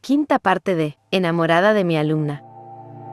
Quinta parte de Enamorada de mi alumna.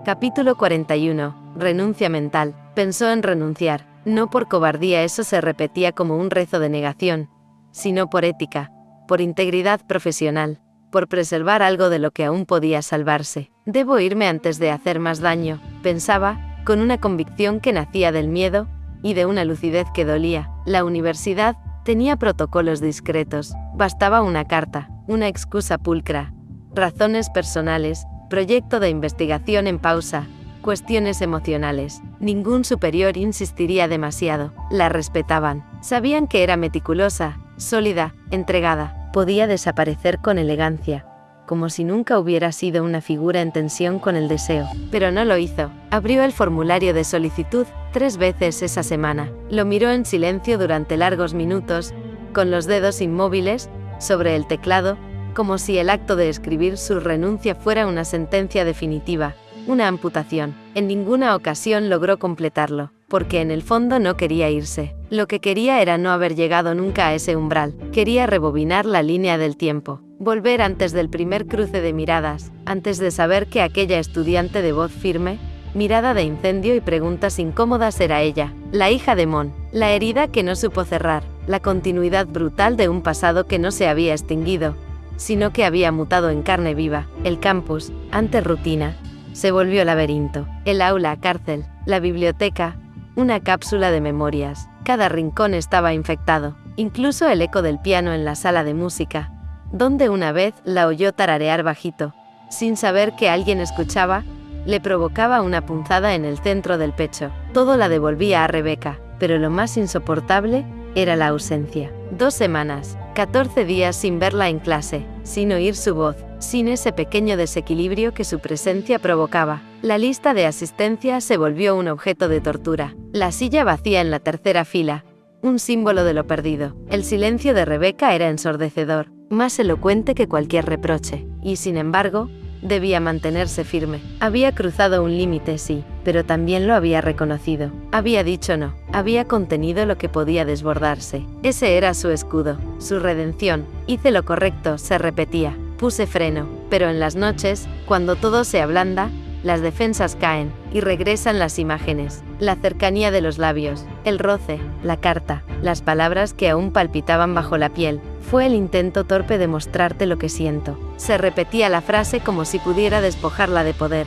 Capítulo 41. Renuncia mental. Pensó en renunciar. No por cobardía, eso se repetía como un rezo de negación, sino por ética, por integridad profesional, por preservar algo de lo que aún podía salvarse. Debo irme antes de hacer más daño, pensaba, con una convicción que nacía del miedo y de una lucidez que dolía. La universidad tenía protocolos discretos. Bastaba una carta, una excusa pulcra, razones personales, proyecto de investigación en pausa, cuestiones emocionales. Ningún superior insistiría demasiado. La respetaban. Sabían que era meticulosa, sólida, entregada. Podía desaparecer con elegancia, como si nunca hubiera sido una figura en tensión con el deseo. Pero no lo hizo. Abrió el formulario de solicitud 3 veces esa semana. Lo miró en silencio durante largos minutos, con los dedos inmóviles sobre el teclado, como si el acto de escribir su renuncia fuera una sentencia definitiva, una amputación. En ninguna ocasión logró completarlo, porque en el fondo no quería irse. Lo que quería era no haber llegado nunca a ese umbral. Quería rebobinar la línea del tiempo, volver antes del primer cruce de miradas, antes de saber que aquella estudiante de voz firme, mirada de incendio y preguntas incómodas era ella, la hija de Mon, la herida que no supo cerrar, la continuidad brutal de un pasado que no se había extinguido, sino que había mutado en carne viva. El campus, antes rutina, se volvió laberinto. El aula, cárcel. La biblioteca, una cápsula de memorias. Cada rincón estaba infectado. Incluso el eco del piano en la sala de música, donde una vez la oyó tararear bajito, sin saber que alguien escuchaba, le provocaba una punzada en el centro del pecho. Todo la devolvía a Rebeca, pero lo más insoportable era la ausencia. 2 semanas, 14 días sin verla en clase, sin oír su voz, sin ese pequeño desequilibrio que su presencia provocaba. La lista de asistencia se volvió un objeto de tortura. La silla vacía en la tercera fila, un símbolo de lo perdido. El silencio de Rebeca era ensordecedor, más elocuente que cualquier reproche, y sin embargo, debía mantenerse firme. Había cruzado un límite, sí, pero también lo había reconocido. Había dicho no. Había contenido lo que podía desbordarse. Ese era su escudo, su redención. Hice lo correcto, se repetía. Puse freno. Pero en las noches, cuando todo se ablanda, las defensas caen, y regresan las imágenes, la cercanía de los labios, el roce, la carta, las palabras que aún palpitaban bajo la piel. Fue el intento torpe de mostrarte lo que siento. Se repetía la frase como si pudiera despojarla de poder,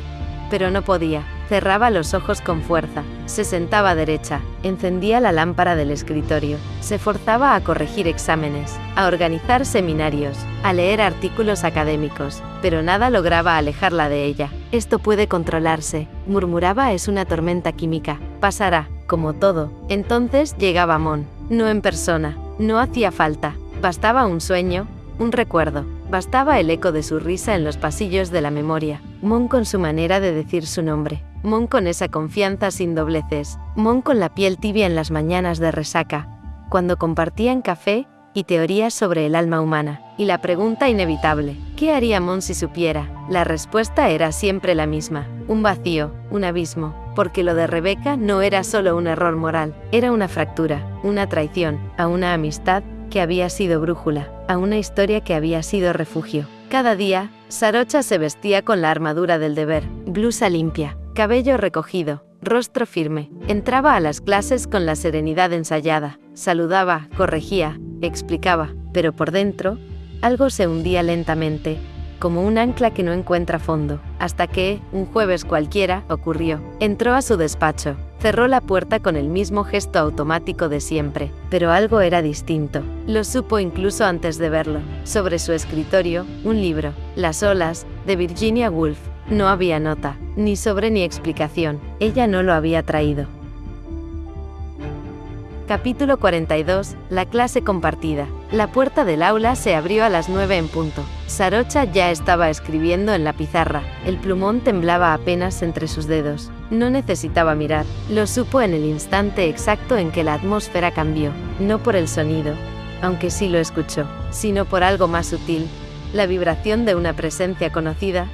pero no podía. Cerraba los ojos con fuerza, se sentaba derecha, encendía la lámpara del escritorio, se forzaba a corregir exámenes, a organizar seminarios, a leer artículos académicos, pero nada lograba alejarla de ella. Esto puede controlarse, murmuraba, es una tormenta química, pasará, como todo. Entonces llegaba Mon, no en persona, no hacía falta, bastaba un sueño, un recuerdo, bastaba el eco de su risa en los pasillos de la memoria. Mon con su manera de decir su nombre, Mon con esa confianza sin dobleces, Mon con la piel tibia en las mañanas de resaca, cuando compartían café y teorías sobre el alma humana. Y la pregunta inevitable, ¿qué haría Mon si supiera? La respuesta era siempre la misma, un vacío, un abismo, porque lo de Rebeca no era solo un error moral, era una fractura, una traición, a una amistad que había sido brújula, a una historia que había sido refugio. Cada día, Sarocha se vestía con la armadura del deber, blusa limpia, cabello recogido, rostro firme. Entraba a las clases con la serenidad ensayada, saludaba, corregía, explicaba, pero por dentro, algo se hundía lentamente, como un ancla que no encuentra fondo, hasta que, un jueves cualquiera, ocurrió. Entró a su despacho, cerró la puerta con el mismo gesto automático de siempre, pero algo era distinto. Lo supo incluso antes de verlo. Sobre su escritorio, un libro, Las olas, de Virginia Woolf. No había nota, ni sobre ni explicación. Ella no lo había traído. Capítulo 42. La clase compartida. La puerta del aula se abrió a las 9 en punto. Sarocha ya estaba escribiendo en la pizarra. El plumón temblaba apenas entre sus dedos. No necesitaba mirar. Lo supo en el instante exacto en que la atmósfera cambió. No por el sonido, aunque sí lo escuchó, sino por algo más sutil. La vibración de una presencia conocida,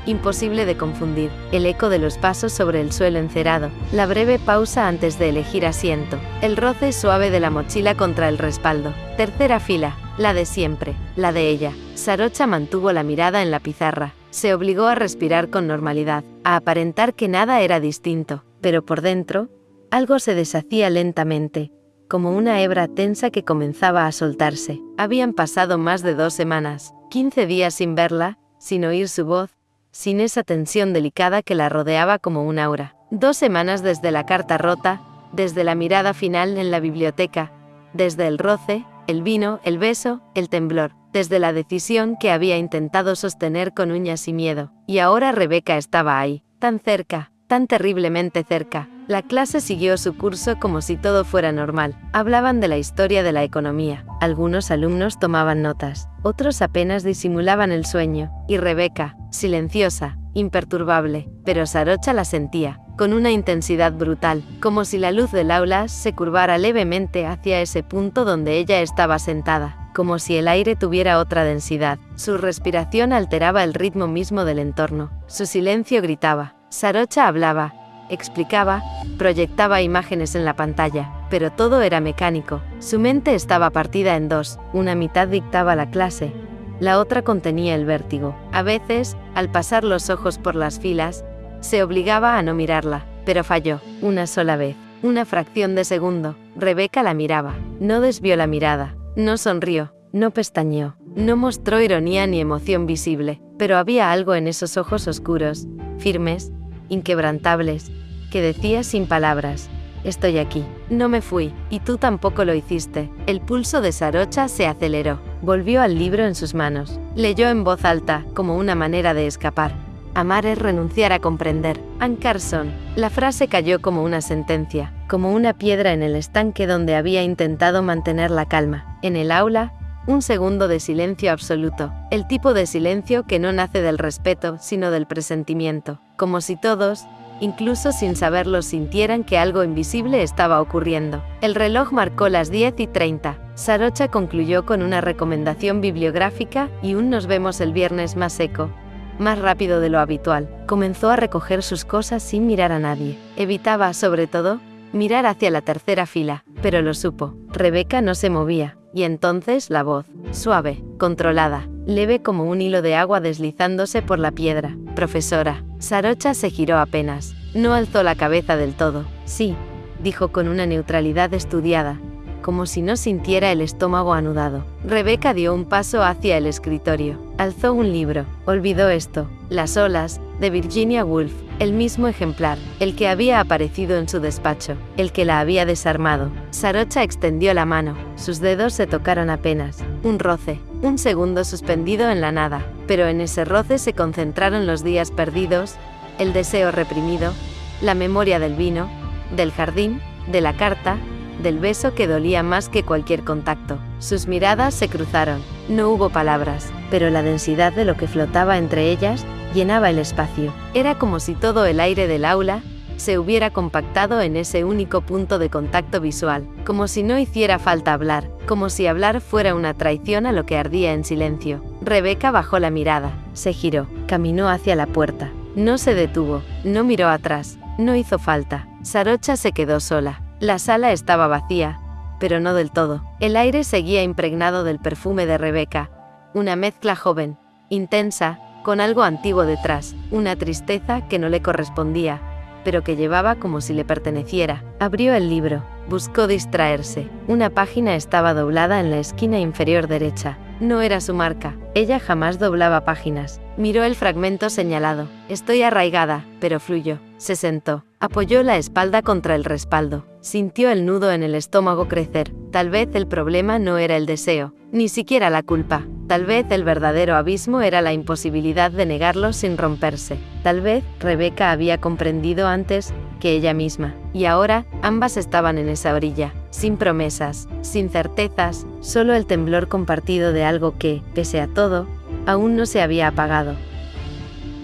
imposible de confundir, el eco de los pasos sobre el suelo encerado, la breve pausa antes de elegir asiento, el roce suave de la mochila contra el respaldo. Tercera fila, la de siempre, la de ella. Sarocha mantuvo la mirada en la pizarra. Se obligó a respirar con normalidad, a aparentar que nada era distinto, pero por dentro, algo se deshacía lentamente, como una hebra tensa que comenzaba a soltarse. Habían pasado más de 2 semanas, 15 días sin verla, sin oír su voz, sin esa tensión delicada que la rodeaba como un aura. 2 semanas desde la carta rota, desde la mirada final en la biblioteca, desde el roce, el vino, el beso, el temblor, desde la decisión que había intentado sostener con uñas y miedo. Y ahora Rebeca estaba ahí, tan cerca, tan terriblemente cerca. La clase siguió su curso como si todo fuera normal. Hablaban de la historia de la economía. Algunos alumnos tomaban notas, otros apenas disimulaban el sueño, y Rebeca, silenciosa, imperturbable, pero Sarocha la sentía, con una intensidad brutal, como si la luz del aula se curvara levemente hacia ese punto donde ella estaba sentada, como si el aire tuviera otra densidad. Su respiración alteraba el ritmo mismo del entorno. Su silencio gritaba. Sarocha hablaba, explicaba, proyectaba imágenes en la pantalla, pero todo era mecánico. Su mente estaba partida en 2, una mitad dictaba la clase, la otra contenía el vértigo. A veces, al pasar los ojos por las filas, se obligaba a no mirarla, pero falló, una sola vez, una fracción de segundo. Rebeca la miraba, no desvió la mirada, no sonrió, no pestañeó, no mostró ironía ni emoción visible, pero había algo en esos ojos oscuros, firmes, inquebrantables, que decía sin palabras: estoy aquí, no me fui, y tú tampoco lo hiciste. El pulso de Sarocha se aceleró, volvió al libro en sus manos, leyó en voz alta, como una manera de escapar. Amar es renunciar a comprender. Anne Carson. La frase cayó como una sentencia, como una piedra en el estanque donde había intentado mantener la calma. En el aula, un segundo de silencio absoluto, el tipo de silencio que no nace del respeto, sino del presentimiento, como si todos, incluso sin saberlo, sintieran que algo invisible estaba ocurriendo. El reloj marcó las 10:30. Sarocha concluyó con una recomendación bibliográfica y un "nos vemos el viernes" más seco, más rápido de lo habitual. Comenzó a recoger sus cosas sin mirar a nadie. Evitaba, sobre todo, mirar hacia la tercera fila, pero lo supo. Rebeca no se movía, y entonces la voz, suave, controlada, leve como un hilo de agua deslizándose por la piedra. Profesora. Sarocha se giró apenas. No alzó la cabeza del todo. Sí, dijo con una neutralidad estudiada, como si no sintiera el estómago anudado. Rebeca dio un paso hacia el escritorio. Alzó un libro. Olvidó esto. Las olas, de Virginia Woolf. El mismo ejemplar, el que había aparecido en su despacho, el que la había desarmado. Sarocha extendió la mano. Sus dedos se tocaron apenas. Un roce, un segundo suspendido en la nada. Pero en ese roce se concentraron los días perdidos, el deseo reprimido, la memoria del vino, del jardín, de la carta, del beso que dolía más que cualquier contacto. Sus miradas se cruzaron. No hubo palabras, pero la densidad de lo que flotaba entre ellas llenaba el espacio. Era como si todo el aire del aula se hubiera compactado en ese único punto de contacto visual, como si no hiciera falta hablar, como si hablar fuera una traición a lo que ardía en silencio. Rebeca bajó la mirada, se giró, caminó hacia la puerta. No se detuvo, no miró atrás, no hizo falta. Sarocha se quedó sola. La sala estaba vacía, pero no del todo. El aire seguía impregnado del perfume de Rebeca, una mezcla joven, intensa, con algo antiguo detrás, una tristeza que no le correspondía, pero que llevaba como si le perteneciera. Abrió el libro, buscó distraerse. Una página estaba doblada en la esquina inferior derecha. No era su marca. Ella jamás doblaba páginas. Miró el fragmento señalado. Estoy arraigada, pero fluyó. Se sentó. Apoyó la espalda contra el respaldo. Sintió el nudo en el estómago crecer. Tal vez el problema no era el deseo, ni siquiera la culpa. Tal vez el verdadero abismo era la imposibilidad de negarlo sin romperse. Tal vez Rebeca había comprendido antes que ella misma, y ahora ambas estaban en esa orilla, sin promesas, sin certezas, solo el temblor compartido de algo que, pese a todo, aún no se había apagado.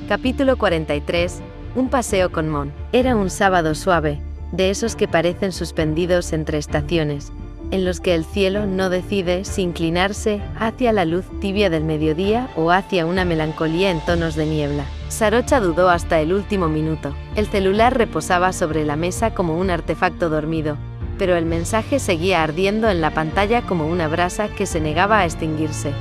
Capítulo 43. Un paseo con Mon. Era un sábado suave, de esos que parecen suspendidos entre estaciones, en los que el cielo no decide si inclinarse hacia la luz tibia del mediodía o hacia una melancolía en tonos de niebla. Sarocha dudó hasta el último minuto. El celular reposaba sobre la mesa como un artefacto dormido, pero el mensaje seguía ardiendo en la pantalla como una brasa que se negaba a extinguirse.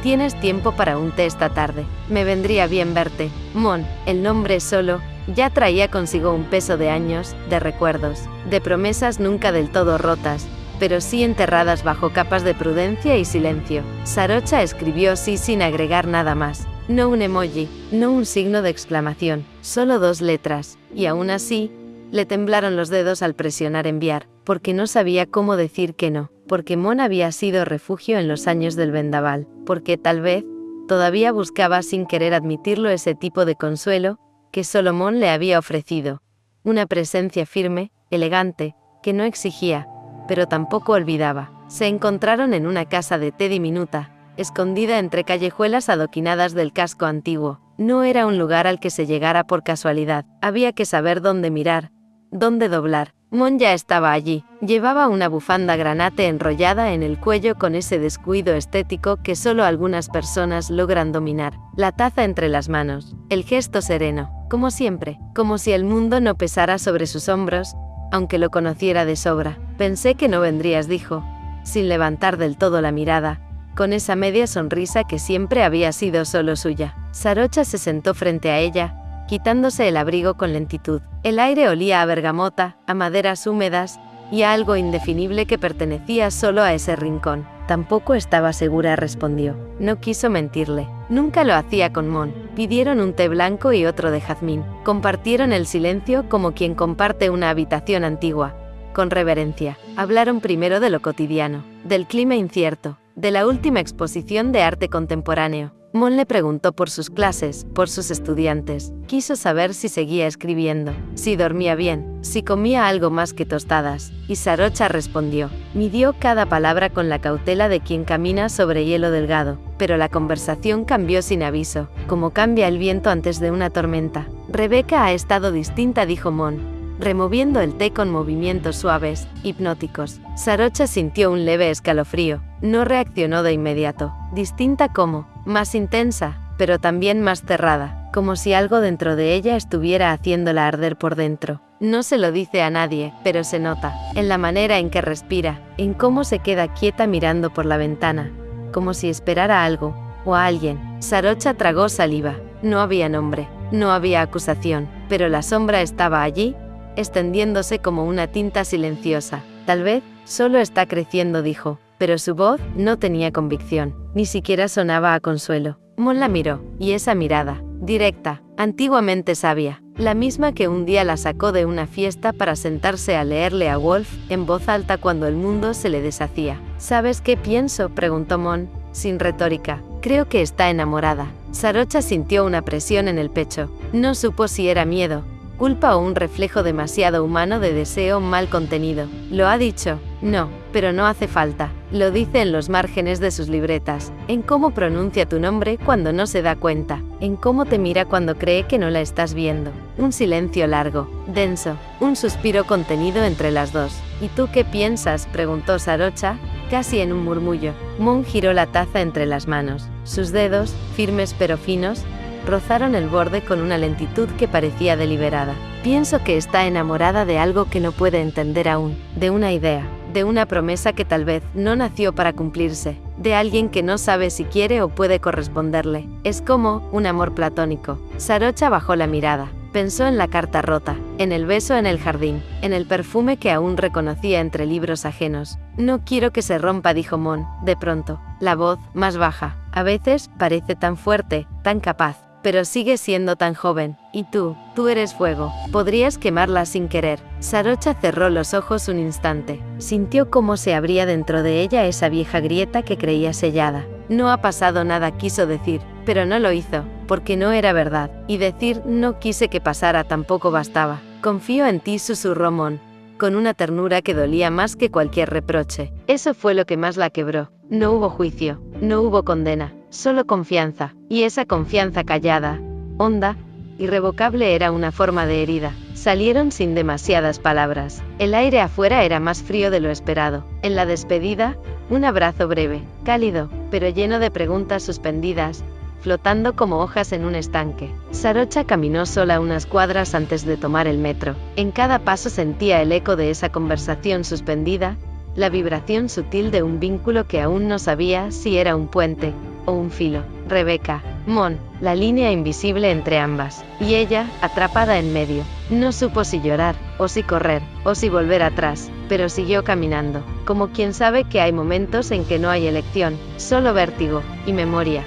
Tienes tiempo para un té esta tarde. Me vendría bien verte. Mon, el nombre solo, ya traía consigo un peso de años, de recuerdos, de promesas nunca del todo rotas, pero sí enterradas bajo capas de prudencia y silencio. Sarocha escribió sí sin agregar nada más. No un emoji, no un signo de exclamación, solo 2 letras, y aún así, le temblaron los dedos al presionar enviar, porque no sabía cómo decir que no, porque Mon había sido refugio en los años del vendaval, porque tal vez, todavía buscaba sin querer admitirlo ese tipo de consuelo, que solo Mon le había ofrecido. Una presencia firme, elegante, que no exigía, pero tampoco olvidaba. Se encontraron en una casa de té diminuta, escondida entre callejuelas adoquinadas del casco antiguo. No era un lugar al que se llegara por casualidad, había que saber dónde mirar, dónde doblar. Mon ya estaba allí, llevaba una bufanda granate enrollada en el cuello con ese descuido estético que solo algunas personas logran dominar, la taza entre las manos, el gesto sereno, como siempre, como si el mundo no pesara sobre sus hombros, aunque lo conociera de sobra. Pensé que no vendrías, dijo, sin levantar del todo la mirada, con esa media sonrisa que siempre había sido solo suya. Sarocha se sentó frente a ella, quitándose el abrigo con lentitud. El aire olía a bergamota, a maderas húmedas, y a algo indefinible que pertenecía solo a ese rincón. Tampoco estaba segura, respondió. No quiso mentirle. Nunca lo hacía con Mon. Pidieron un té blanco y otro de jazmín. Compartieron el silencio como quien comparte una habitación antigua. Con reverencia. Hablaron primero de lo cotidiano, del clima incierto, de la última exposición de arte contemporáneo. Mon le preguntó por sus clases, por sus estudiantes. Quiso saber si seguía escribiendo, si dormía bien, si comía algo más que tostadas. Y Sarocha respondió. Midió cada palabra con la cautela de quien camina sobre hielo delgado. Pero la conversación cambió sin aviso, como cambia el viento antes de una tormenta. Rebeca ha estado distinta, dijo Mon, removiendo el té con movimientos suaves, hipnóticos. Sarocha sintió un leve escalofrío. No reaccionó de inmediato. Distinta como, más intensa, pero también más cerrada, como si algo dentro de ella estuviera haciéndola arder por dentro. No se lo dice a nadie, pero se nota, en la manera en que respira, en cómo se queda quieta mirando por la ventana, como si esperara algo, o a alguien. Sarocha tragó saliva. No había nombre, no había acusación, pero la sombra estaba allí, extendiéndose como una tinta silenciosa. Tal vez, solo está creciendo, dijo, pero su voz no tenía convicción, ni siquiera sonaba a consuelo. Mon la miró, y esa mirada, directa, antiguamente sabia, la misma que un día la sacó de una fiesta para sentarse a leerle a Wolf, en voz alta cuando el mundo se le deshacía. ¿Sabes qué pienso?, preguntó Mon, sin retórica. Creo que está enamorada. Sarocha sintió una presión en el pecho. No supo si era miedo, culpa o un reflejo demasiado humano de deseo mal contenido. ¿Lo ha dicho? No, pero no hace falta. Lo dice en los márgenes de sus libretas, en cómo pronuncia tu nombre cuando no se da cuenta, en cómo te mira cuando cree que no la estás viendo. Un silencio largo, denso, un suspiro contenido entre las dos. ¿Y tú qué piensas?, preguntó Sarocha, casi en un murmullo. Mon giró la taza entre las manos. Sus dedos, firmes pero finos, rozaron el borde con una lentitud que parecía deliberada. Pienso que está enamorada de algo que no puede entender aún, de una idea, de una promesa que tal vez no nació para cumplirse, de alguien que no sabe si quiere o puede corresponderle. Es como un amor platónico. Sarocha bajó la mirada. Pensó en la carta rota, en el beso en el jardín, en el perfume que aún reconocía entre libros ajenos. No quiero que se rompa, dijo Mon, de pronto, la voz, más baja. A veces, parece tan fuerte, tan capaz, pero sigue siendo tan joven. Y tú eres fuego. Podrías quemarla sin querer. Sarocha cerró los ojos un instante. Sintió cómo se abría dentro de ella esa vieja grieta que creía sellada. No ha pasado nada, quiso decir, pero no lo hizo, porque no era verdad. Y decir no quise que pasara tampoco bastaba. Confío en ti, susurró Mon, con una ternura que dolía más que cualquier reproche. Eso fue lo que más la quebró. No hubo juicio, no hubo condena, solo confianza. Y esa confianza callada, honda, irrevocable era una forma de herida. Salieron sin demasiadas palabras. El aire afuera era más frío de lo esperado. En la despedida, un abrazo breve, cálido, pero lleno de preguntas suspendidas, flotando como hojas en un estanque. Sarocha caminó sola unas cuadras antes de tomar el metro. En cada paso sentía el eco de esa conversación suspendida, la vibración sutil de un vínculo que aún no sabía si era un puente o un filo. Rebecca, Mon, la línea invisible entre ambas, y ella, atrapada en medio. No supo si llorar, o si correr, o si volver atrás, pero siguió caminando, como quien sabe que hay momentos en que no hay elección, solo vértigo y memoria.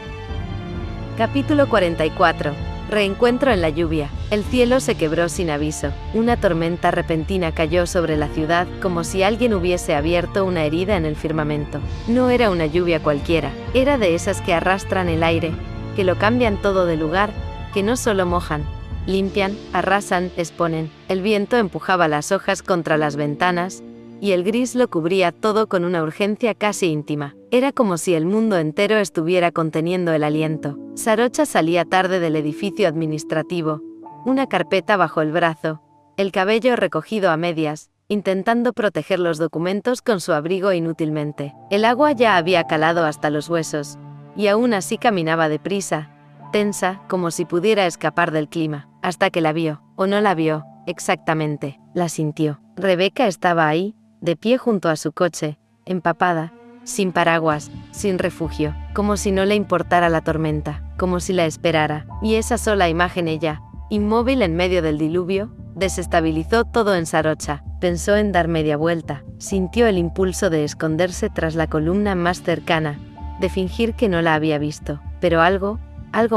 Capítulo 44. Reencuentro en la lluvia. El cielo se quebró sin aviso. Una tormenta repentina cayó sobre la ciudad como si alguien hubiese abierto una herida en el firmamento. No era una lluvia cualquiera, era de esas que arrastran el aire, que lo cambian todo de lugar, que no solo mojan, limpian, arrasan, exponen. El viento empujaba las hojas contra las ventanas, y el gris lo cubría todo con una urgencia casi íntima. Era como si el mundo entero estuviera conteniendo el aliento. Sarocha salía tarde del edificio administrativo, una carpeta bajo el brazo, el cabello recogido a medias, intentando proteger los documentos con su abrigo inútilmente. El agua ya había calado hasta los huesos, y aún así caminaba deprisa, tensa, como si pudiera escapar del clima, hasta que la vio, o no la vio, exactamente, la sintió. Rebecca estaba ahí, de pie junto a su coche, empapada, sin paraguas, sin refugio, como si no le importara la tormenta, como si la esperara, y esa sola imagen ella, inmóvil en medio del diluvio, desestabilizó todo en Sarocha. Pensó en dar media vuelta, sintió el impulso de esconderse tras la columna más cercana, de fingir que no la había visto, pero algo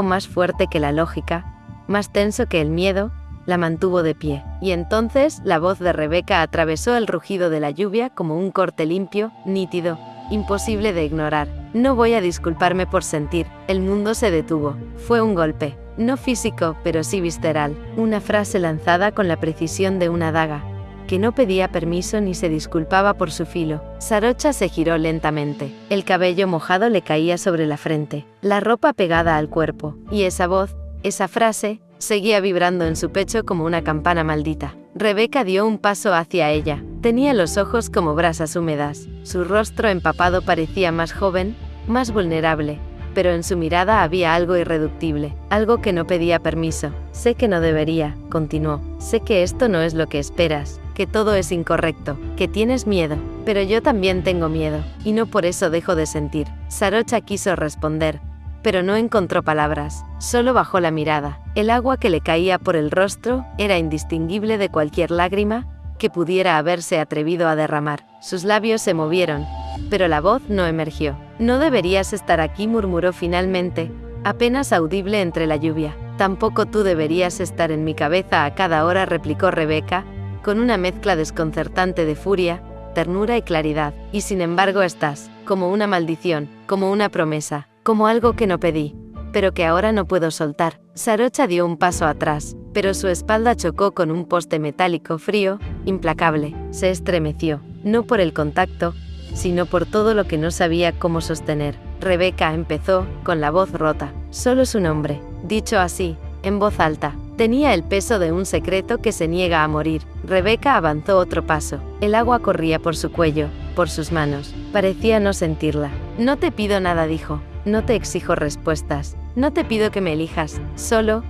más fuerte que la lógica, más tenso que el miedo, la mantuvo de pie, y entonces la voz de Rebecca atravesó el rugido de la lluvia como un corte limpio, nítido, imposible de ignorar. No voy a disculparme por sentir. El mundo se detuvo. Fue un golpe, no físico, pero sí visceral, una frase lanzada con la precisión de una daga, que no pedía permiso ni se disculpaba por su filo. Sarocha se giró lentamente. El cabello mojado le caía sobre la frente, la ropa pegada al cuerpo, y esa voz, esa frase, seguía vibrando en su pecho como una campana maldita. Rebecca dio un paso hacia ella. Tenía los ojos como brasas húmedas. Su rostro empapado parecía más joven, más vulnerable, pero en su mirada había algo irreductible, algo que no pedía permiso. Sé que no debería, continuó. Sé que esto no es lo que esperas, que todo es incorrecto, que tienes miedo, pero yo también tengo miedo, y no por eso dejo de sentir. Sarocha quiso responder, pero no encontró palabras, solo bajó la mirada. El agua que le caía por el rostro era indistinguible de cualquier lágrima que pudiera haberse atrevido a derramar. Sus labios se movieron, pero la voz no emergió. No deberías estar aquí, murmuró finalmente, apenas audible entre la lluvia. Tampoco tú deberías estar en mi cabeza a cada hora, replicó Rebecca, con una mezcla desconcertante de furia, ternura y claridad. Y sin embargo estás, como una maldición, como una promesa, como algo que no pedí, pero que ahora no puedo soltar. Sarocha dio un paso atrás, pero su espalda chocó con un poste metálico frío, implacable. Se estremeció, no por el contacto, sino por todo lo que no sabía cómo sostener. Rebecca empezó, con la voz rota, solo su nombre, dicho así, en voz alta. Tenía el peso de un secreto que se niega a morir. Rebecca avanzó otro paso. El agua corría por su cuello, por sus manos. Parecía no sentirla. No te pido nada, dijo. No te exijo respuestas. No te pido que me elijas. Solo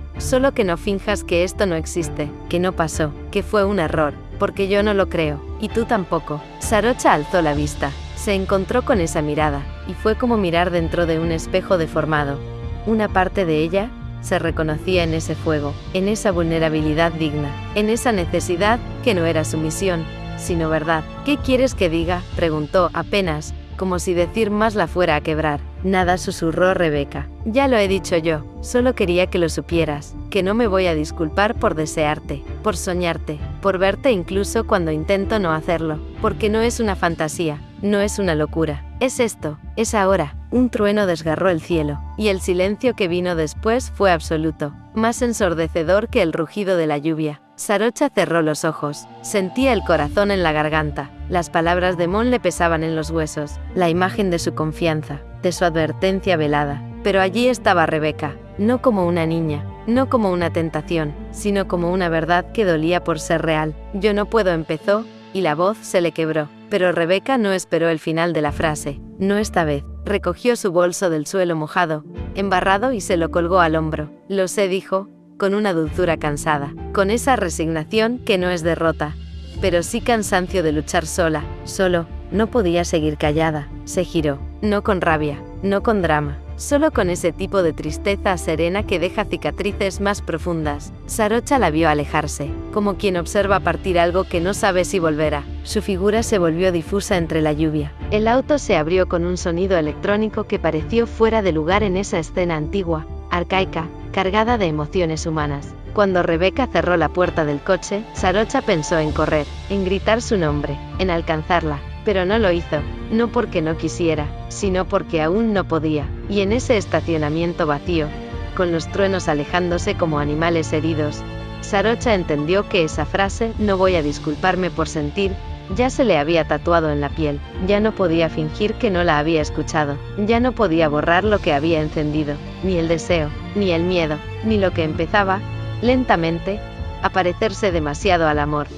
que no finjas que esto no existe, que no pasó, que fue un error, porque yo no lo creo, y tú tampoco. Sarocha alzó la vista. Se encontró con esa mirada, y fue como mirar dentro de un espejo deformado. Una parte de ella se reconocía en ese fuego, en esa vulnerabilidad digna, en esa necesidad que no era sumisión, sino verdad. ¿Qué quieres que diga?, preguntó, apenas, como si decir más la fuera a quebrar. Nada, susurró Rebecca. Ya lo he dicho yo, solo quería que lo supieras, que no me voy a disculpar por desearte, por soñarte, por verte incluso cuando intento no hacerlo, porque no es una fantasía, no es una locura, es esto, es ahora. Un trueno desgarró el cielo, y el silencio que vino después fue absoluto, más ensordecedor que el rugido de la lluvia. Sarocha cerró los ojos, sentía el corazón en la garganta, las palabras de Mon le pesaban en los huesos, la imagen de su confianza, de su advertencia velada. Pero allí estaba Rebecca, no como una niña, no como una tentación, sino como una verdad que dolía por ser real. Yo no puedo, empezó, y la voz se le quebró. Pero Rebecca no esperó el final de la frase. No esta vez. recogió su bolso del suelo mojado, embarrado y se lo colgó al hombro. Lo sé, dijo, con una dulzura cansada, con esa resignación que no es derrota, pero sí cansancio de luchar sola. Solo, no podía seguir callada. Se giró, no con rabia, no con drama, solo con ese tipo de tristeza serena que deja cicatrices más profundas. Sarocha la vio alejarse, como quien observa partir algo que no sabe si volverá. Su figura se volvió difusa entre la lluvia. El auto se abrió con un sonido electrónico que pareció fuera de lugar en esa escena antigua, arcaica, cargada de emociones humanas. Cuando Rebeca cerró la puerta del coche, Sarocha pensó en correr, en gritar su nombre, en alcanzarla, pero no lo hizo, no porque no quisiera, sino porque aún no podía. Y en ese estacionamiento vacío, con los truenos alejándose como animales heridos, Sarocha entendió que esa frase, no voy a disculparme por sentir, ya se le había tatuado en la piel. Ya no podía fingir que no la había escuchado, ya no podía borrar lo que había encendido, ni el deseo, ni el miedo, ni lo que empezaba, lentamente, a parecerse demasiado al amor.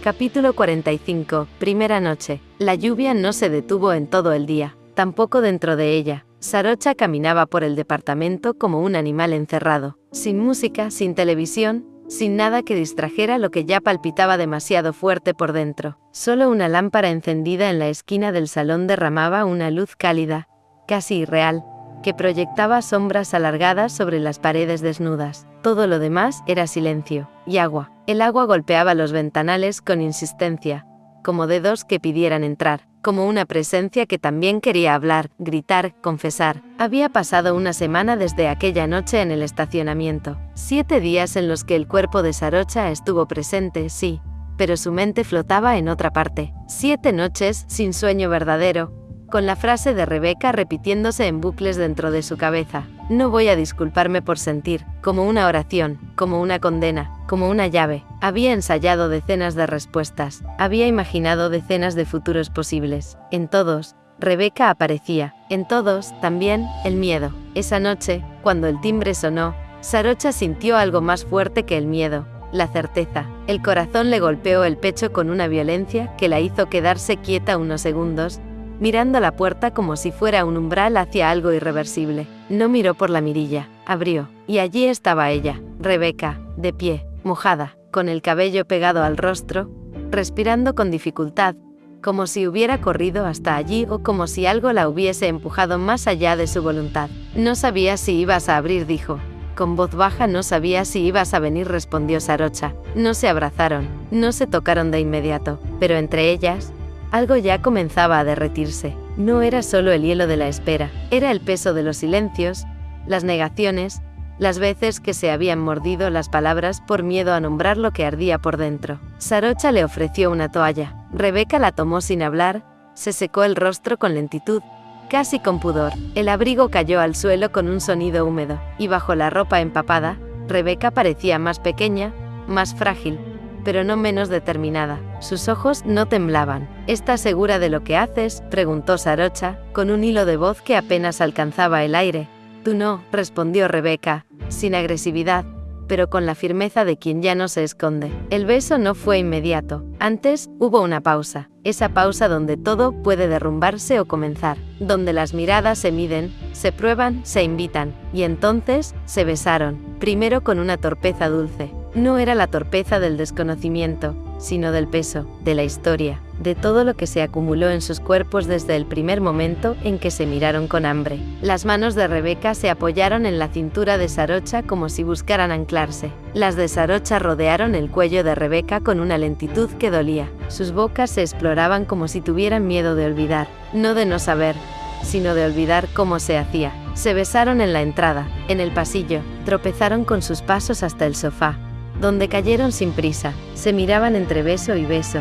Capítulo 45, primera noche. La lluvia no se detuvo en todo el día, tampoco dentro de ella. Sarocha caminaba por el departamento como un animal encerrado, sin música, sin televisión, sin nada que distrajera lo que ya palpitaba demasiado fuerte por dentro. Solo una lámpara encendida en la esquina del salón derramaba una luz cálida, casi irreal, que proyectaba sombras alargadas sobre las paredes desnudas. Todo lo demás era silencio y agua. El agua golpeaba los ventanales con insistencia, como dedos que pidieran entrar, como una presencia que también quería hablar, gritar, confesar. Había pasado una semana desde aquella noche en el estacionamiento. 7 días en los que el cuerpo de Sarocha estuvo presente, sí, pero su mente flotaba en otra parte. 7 noches sin sueño verdadero, con la frase de Rebeca repitiéndose en bucles dentro de su cabeza. No voy a disculparme por sentir, como una oración, como una condena, como una llave. Había ensayado decenas de respuestas, había imaginado decenas de futuros posibles. En todos, Rebeca aparecía, en todos, también, el miedo. Esa noche, cuando el timbre sonó, Sarocha sintió algo más fuerte que el miedo, la certeza. El corazón le golpeó el pecho con una violencia que la hizo quedarse quieta unos segundos, mirando la puerta como si fuera un umbral hacia algo irreversible. No miró por la mirilla, abrió, y allí estaba ella, Rebeca, de pie, mojada, con el cabello pegado al rostro, respirando con dificultad, como si hubiera corrido hasta allí o como si algo la hubiese empujado más allá de su voluntad. No sabía si ibas a abrir, dijo. Con voz baja. No sabía si ibas a venir, respondió Sarocha. No se abrazaron, no se tocaron de inmediato, pero entre ellas, algo ya comenzaba a derretirse. No era solo el hielo de la espera, era el peso de los silencios, las negaciones, las veces que se habían mordido las palabras por miedo a nombrar lo que ardía por dentro. Sarocha le ofreció una toalla. Rebeca la tomó sin hablar, se secó el rostro con lentitud, casi con pudor. El abrigo cayó al suelo con un sonido húmedo, y bajo la ropa empapada, Rebeca parecía más pequeña, más frágil, pero no menos determinada. Sus ojos no temblaban. ¿Estás segura de lo que haces?, preguntó Sarocha, con un hilo de voz que apenas alcanzaba el aire. Tú no, respondió Rebeca, sin agresividad, pero con la firmeza de quien ya no se esconde. El beso no fue inmediato. Antes, hubo una pausa. Esa pausa donde todo puede derrumbarse o comenzar. Donde las miradas se miden, se prueban, se invitan. Y entonces, se besaron. Primero con una torpeza dulce. No era la torpeza del desconocimiento, sino del peso, de la historia, de todo lo que se acumuló en sus cuerpos desde el primer momento en que se miraron con hambre. Las manos de Rebeca se apoyaron en la cintura de Sarocha como si buscaran anclarse. Las de Sarocha rodearon el cuello de Rebeca con una lentitud que dolía. Sus bocas se exploraban como si tuvieran miedo de olvidar, no de no saber, sino de olvidar cómo se hacía. Se besaron en la entrada, en el pasillo, tropezaron con sus pasos hasta el sofá, donde cayeron sin prisa. Se miraban entre beso y beso,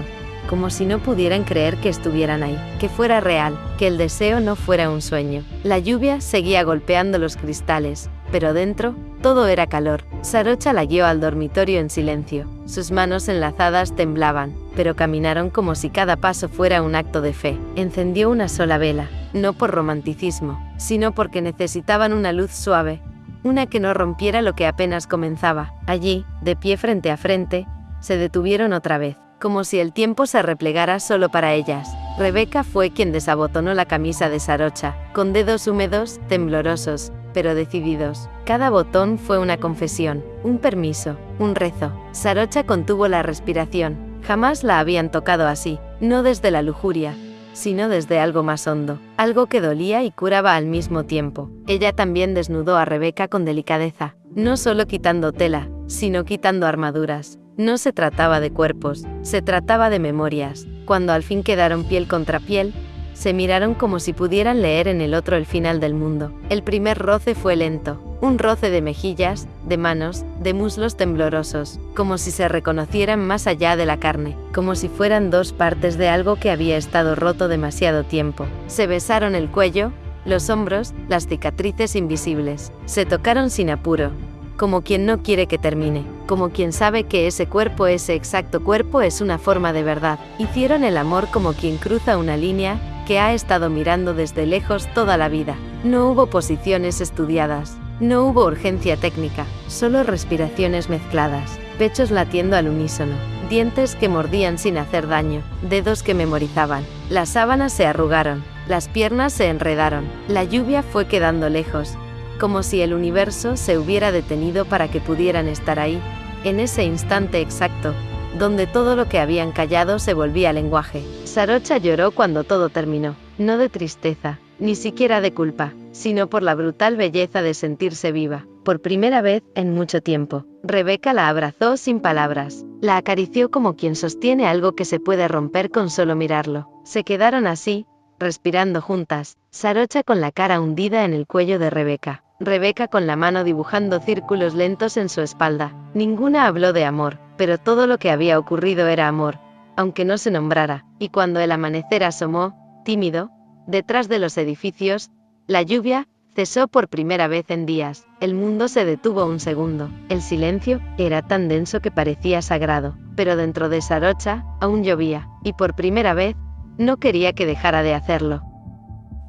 como si no pudieran creer que estuvieran ahí, que fuera real, que el deseo no fuera un sueño. La lluvia seguía golpeando los cristales, pero dentro, todo era calor. Sarocha la guió al dormitorio en silencio. Sus manos enlazadas temblaban, pero caminaron como si cada paso fuera un acto de fe. Encendió una sola vela, no por romanticismo, sino porque necesitaban una luz suave, una que no rompiera lo que apenas comenzaba. Allí, de pie frente a frente, se detuvieron otra vez, como si el tiempo se replegara solo para ellas. Rebeca fue quien desabotonó la camisa de Sarocha, con dedos húmedos, temblorosos, pero decididos. Cada botón fue una confesión, un permiso, un rezo. Sarocha contuvo la respiración. Jamás la habían tocado así, no desde la lujuria, sino desde algo más hondo, algo que dolía y curaba al mismo tiempo. Ella también desnudó a Rebeca con delicadeza, no solo quitando tela, sino quitando armaduras. No se trataba de cuerpos, se trataba de memorias. Cuando al fin quedaron piel contra piel, se miraron como si pudieran leer en el otro el final del mundo. El primer roce fue lento, un roce de mejillas, de manos, de muslos temblorosos, como si se reconocieran más allá de la carne, como si fueran dos partes de algo que había estado roto demasiado tiempo. Se besaron el cuello, los hombros, las cicatrices invisibles. Se tocaron sin apuro, como quien no quiere que termine, como quien sabe que ese cuerpo, ese exacto cuerpo, es una forma de verdad. Hicieron el amor como quien cruza una línea que ha estado mirando desde lejos toda la vida. No hubo posiciones estudiadas, no hubo urgencia técnica, solo respiraciones mezcladas, pechos latiendo al unísono, dientes que mordían sin hacer daño, dedos que memorizaban. Las sábanas se arrugaron, las piernas se enredaron, la lluvia fue quedando lejos, como si el universo se hubiera detenido para que pudieran estar ahí, en ese instante exacto, donde todo lo que habían callado se volvía lenguaje. Sarocha lloró cuando todo terminó, no de tristeza, ni siquiera de culpa, sino por la brutal belleza de sentirse viva. Por primera vez en mucho tiempo, Rebeca la abrazó sin palabras, la acarició como quien sostiene algo que se puede romper con solo mirarlo. Se quedaron así, respirando juntas, Sarocha con la cara hundida en el cuello de Rebeca, Rebeca con la mano dibujando círculos lentos en su espalda. Ninguna habló de amor, pero todo lo que había ocurrido era amor, aunque no se nombrara, y cuando el amanecer asomó, tímido, detrás de los edificios, la lluvia cesó por primera vez en días. El mundo se detuvo un segundo. El silencio era tan denso que parecía sagrado, pero dentro de Sarocha aún llovía, y por primera vez no quería que dejara de hacerlo.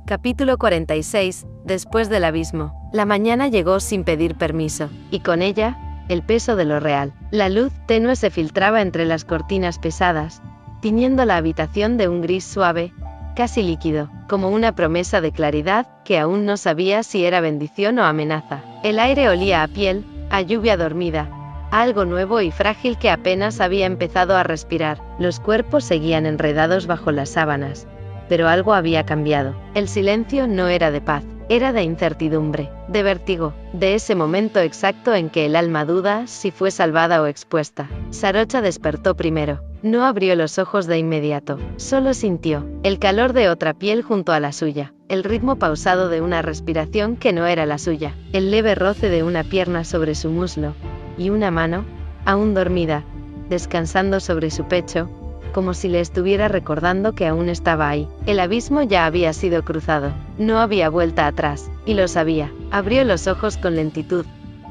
Capítulo 46. Después del abismo. La mañana llegó sin pedir permiso, y con ella, el peso de lo real. La luz tenue se filtraba entre las cortinas pesadas, tiñendo la habitación de un gris suave, casi líquido, como una promesa de claridad que aún no sabía si era bendición o amenaza. El aire olía a piel, a lluvia dormida, a algo nuevo y frágil que apenas había empezado a respirar. Los cuerpos seguían enredados bajo las sábanas, pero algo había cambiado. El silencio no era de paz, era de incertidumbre, de vértigo, de ese momento exacto en que el alma duda si fue salvada o expuesta. Sarocha despertó primero. No abrió los ojos de inmediato, solo sintió el calor de otra piel junto a la suya, el ritmo pausado de una respiración que no era la suya, el leve roce de una pierna sobre su muslo, y una mano, aún dormida, descansando sobre su pecho, como si le estuviera recordando que aún estaba ahí. El abismo ya había sido cruzado, no había vuelta atrás, y lo sabía. Abrió los ojos con lentitud,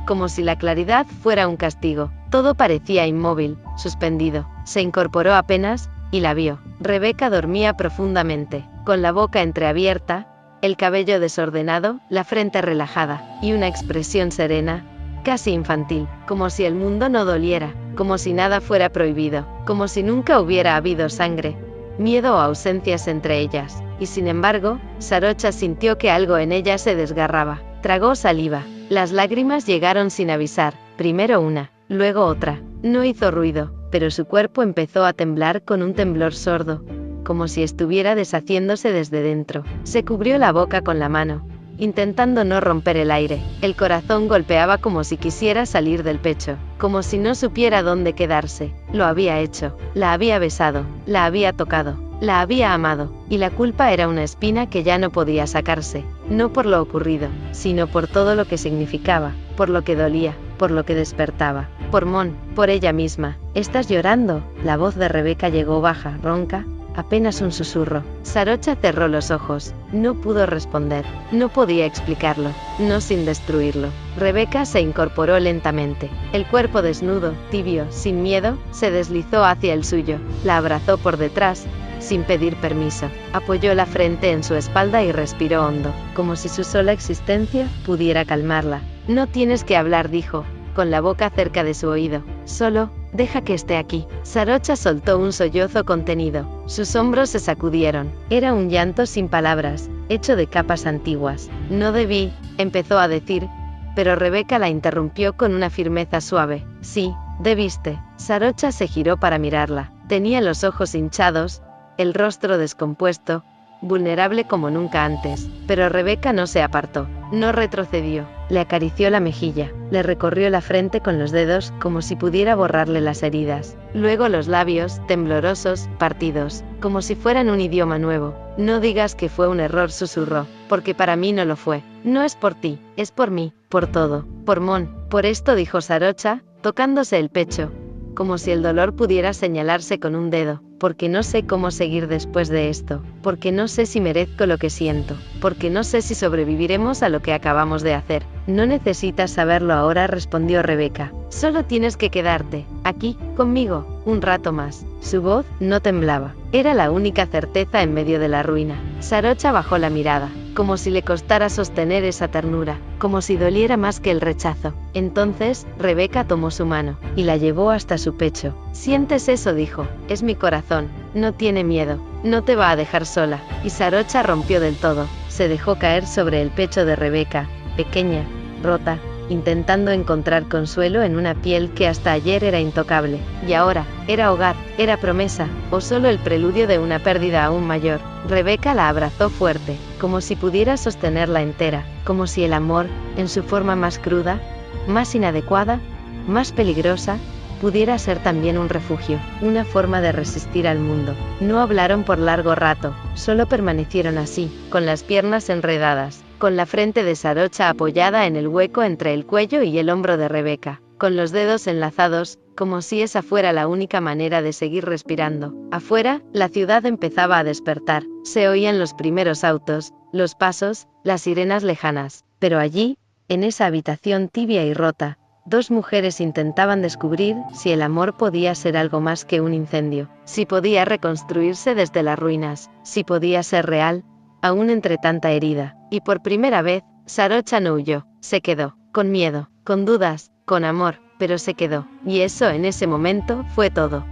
como si la claridad fuera un castigo. Todo parecía inmóvil, suspendido. Se incorporó apenas, y la vio. Rebeca dormía profundamente, con la boca entreabierta, el cabello desordenado, la frente relajada, y una expresión serena, casi infantil, como si el mundo no doliera, como si nada fuera prohibido, como si nunca hubiera habido sangre, miedo o ausencias entre ellas. Y sin embargo, Sarocha sintió que algo en ella se desgarraba. Tragó saliva. Las lágrimas llegaron sin avisar, primero una, luego otra. No hizo ruido, pero su cuerpo empezó a temblar con un temblor sordo, como si estuviera deshaciéndose desde dentro. Se cubrió la boca con la mano, intentando no romper el aire. El corazón golpeaba como si quisiera salir del pecho, como si no supiera dónde quedarse. Lo había hecho, la había besado, la había tocado, la había amado, y la culpa era una espina que ya no podía sacarse, no por lo ocurrido, sino por todo lo que significaba, por lo que dolía, por lo que despertaba, por Mon, por ella misma. ¿Estás llorando? La voz de Rebeca llegó baja, ronca, apenas un susurro. Sarocha cerró los ojos, no pudo responder, no podía explicarlo, no sin destruirlo. Rebeca se incorporó lentamente, el cuerpo desnudo, tibio, sin miedo, se deslizó hacia el suyo, la abrazó por detrás, sin pedir permiso, apoyó la frente en su espalda y respiró hondo, como si su sola existencia pudiera calmarla. No tienes que hablar, dijo, con la boca cerca de su oído, solo, deja que esté aquí. Sarocha soltó un sollozo contenido. Sus hombros se sacudieron. Era un llanto sin palabras, hecho de capas antiguas. No debí, empezó a decir, pero Rebeca la interrumpió con una firmeza suave. Sí, debiste. Sarocha se giró para mirarla. Tenía los ojos hinchados, el rostro descompuesto, vulnerable como nunca antes, pero Rebeca no se apartó, no retrocedió, le acarició la mejilla, le recorrió la frente con los dedos como si pudiera borrarle las heridas, luego los labios, temblorosos, partidos, como si fueran un idioma nuevo. No digas que fue un error, susurró, porque para mí no lo fue. No es por ti, es por mí, por todo, por Mon, por esto, dijo Sarocha, tocándose el pecho, como si el dolor pudiera señalarse con un dedo, porque no sé cómo seguir después de esto, porque no sé si merezco lo que siento, porque no sé si sobreviviremos a lo que acabamos de hacer. No necesitas saberlo ahora, respondió Rebeca, solo tienes que quedarte, aquí, conmigo, un rato más. Su voz no temblaba, era la única certeza en medio de la ruina. Sarocha bajó la mirada, como si le costara sostener esa ternura, como si doliera más que el rechazo. Entonces, Rebeca tomó su mano, y la llevó hasta su pecho. ¿Sientes eso?, dijo, es mi corazón, no tiene miedo, no te va a dejar sola. Y Sarocha rompió del todo, se dejó caer sobre el pecho de Rebeca, pequeña, rota, intentando encontrar consuelo en una piel que hasta ayer era intocable, y ahora, era hogar, era promesa, o solo el preludio de una pérdida aún mayor. Rebeca la abrazó fuerte, como si pudiera sostenerla entera, como si el amor, en su forma más cruda, más inadecuada, más peligrosa, pudiera ser también un refugio, una forma de resistir al mundo. No hablaron por largo rato, solo permanecieron así, con las piernas enredadas, con la frente de Sarocha apoyada en el hueco entre el cuello y el hombro de Rebeca, con los dedos enlazados, como si esa fuera la única manera de seguir respirando. Afuera, la ciudad empezaba a despertar, se oían los primeros autos, los pasos, las sirenas lejanas, pero allí, en esa habitación tibia y rota, dos mujeres intentaban descubrir si el amor podía ser algo más que un incendio, si podía reconstruirse desde las ruinas, si podía ser real, aún entre tanta herida. Y por primera vez, Sarocha no huyó, se quedó, con miedo, con dudas, con amor, pero se quedó, y eso en ese momento fue todo.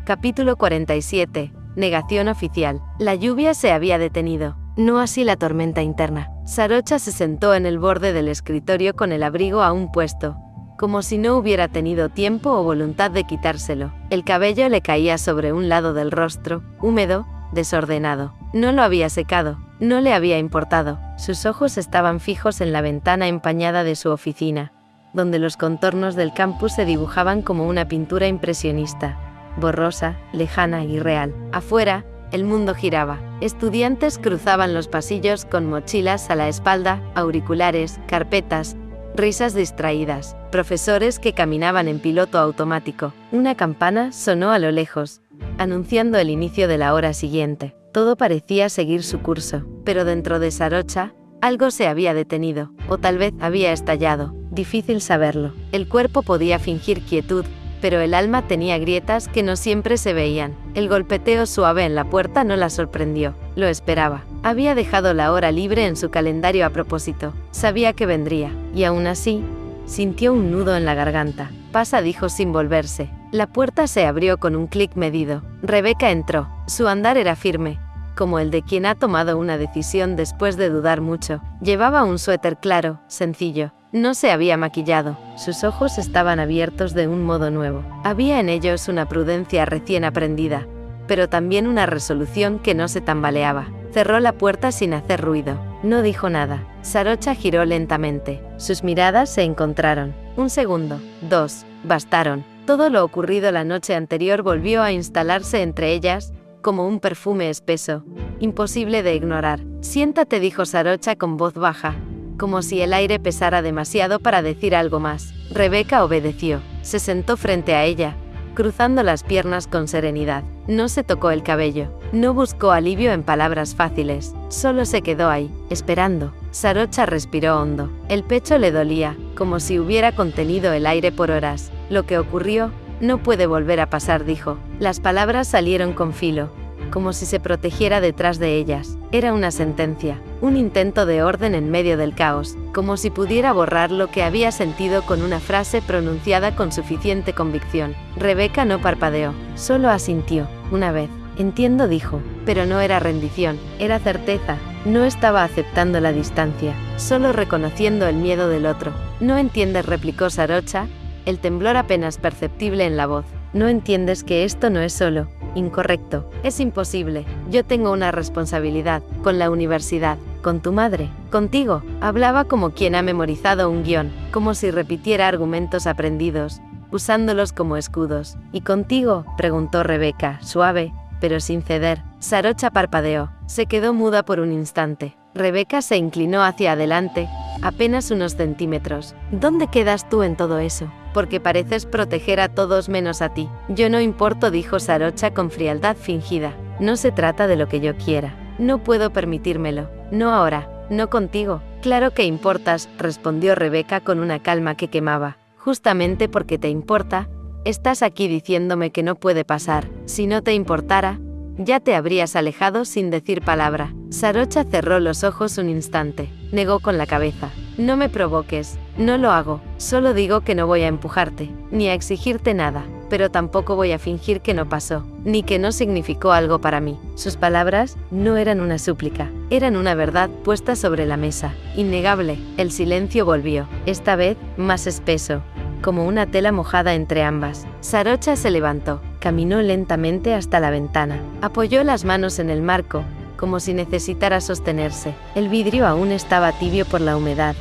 Capítulo 47. Negación oficial. La lluvia se había detenido, no así la tormenta interna. Sarocha se sentó en el borde del escritorio con el abrigo aún puesto, como si no hubiera tenido tiempo o voluntad de quitárselo. El cabello le caía sobre un lado del rostro, húmedo, desordenado. No lo había secado, no le había importado. Sus ojos estaban fijos en la ventana empañada de su oficina, donde los contornos del campus se dibujaban como una pintura impresionista, borrosa, lejana y real. Afuera, el mundo giraba. Estudiantes cruzaban los pasillos con mochilas a la espalda, auriculares, carpetas, risas distraídas, profesores que caminaban en piloto automático. Una campana sonó a lo lejos, anunciando el inicio de la hora siguiente. Todo parecía seguir su curso, pero dentro de Sarocha, algo se había detenido, o tal vez había estallado, difícil saberlo. El cuerpo podía fingir quietud, pero el alma tenía grietas que no siempre se veían. El golpeteo suave en la puerta no la sorprendió, lo esperaba. Había dejado la hora libre en su calendario a propósito, sabía que vendría, y aún así, sintió un nudo en la garganta. Pasa, dijo sin volverse. La puerta se abrió con un clic medido. Rebeca entró. Su andar era firme, como el de quien ha tomado una decisión después de dudar mucho. Llevaba un suéter claro, sencillo. No se había maquillado. Sus ojos estaban abiertos de un modo nuevo. Había en ellos una prudencia recién aprendida, pero también una resolución que no se tambaleaba. Cerró la puerta sin hacer ruido. No dijo nada. Sarocha giró lentamente. Sus miradas se encontraron. Un segundo, dos, bastaron. Todo lo ocurrido la noche anterior volvió a instalarse entre ellas, como un perfume espeso, imposible de ignorar. Siéntate, dijo Sarocha con voz baja, como si el aire pesara demasiado para decir algo más. Rebeca obedeció. Se sentó frente a ella, cruzando las piernas con serenidad. No se tocó el cabello, no buscó alivio en palabras fáciles, solo se quedó ahí, esperando. Sarocha respiró hondo. El pecho le dolía, como si hubiera contenido el aire por horas. Lo que ocurrió no puede volver a pasar, dijo. Las palabras salieron con filo, como si se protegiera detrás de ellas. Era una sentencia, un intento de orden en medio del caos, como si pudiera borrar lo que había sentido con una frase pronunciada con suficiente convicción. Rebeca no parpadeó, solo asintió, una vez. Entiendo, dijo, pero no era rendición, era certeza. No estaba aceptando la distancia, solo reconociendo el miedo del otro. No entiendes, replicó Sarocha, el temblor apenas perceptible en la voz. No entiendes que esto no es solo incorrecto, es imposible. Yo tengo una responsabilidad, con la universidad, con tu madre, contigo. Hablaba como quien ha memorizado un guión, como si repitiera argumentos aprendidos, usándolos como escudos. ¿Y contigo?, preguntó Rebeca, suave, pero sin ceder. Sarocha parpadeó, se quedó muda por un instante. Rebeca se inclinó hacia adelante, apenas unos centímetros. ¿Dónde quedas tú en todo eso? Porque pareces proteger a todos menos a ti. Yo no importo, dijo Sarocha con frialdad fingida. No se trata de lo que yo quiera. No puedo permitírmelo. No ahora, no contigo. Claro que importas, respondió Rebeca con una calma que quemaba. Justamente porque te importa, estás aquí diciéndome que no puede pasar. Si no te importara, ya te habrías alejado sin decir palabra. Sarocha cerró los ojos un instante. Negó con la cabeza. No me provoques. No lo hago. Solo digo que no voy a empujarte, ni a exigirte nada. Pero tampoco voy a fingir que no pasó, ni que no significó algo para mí. Sus palabras no eran una súplica, eran una verdad puesta sobre la mesa. Innegable. El silencio volvió. Esta vez, más espeso, como una tela mojada entre ambas. Sarocha se levantó. Caminó lentamente hasta la ventana. Apoyó las manos en el marco, como si necesitara sostenerse. El vidrio aún estaba tibio por la humedad,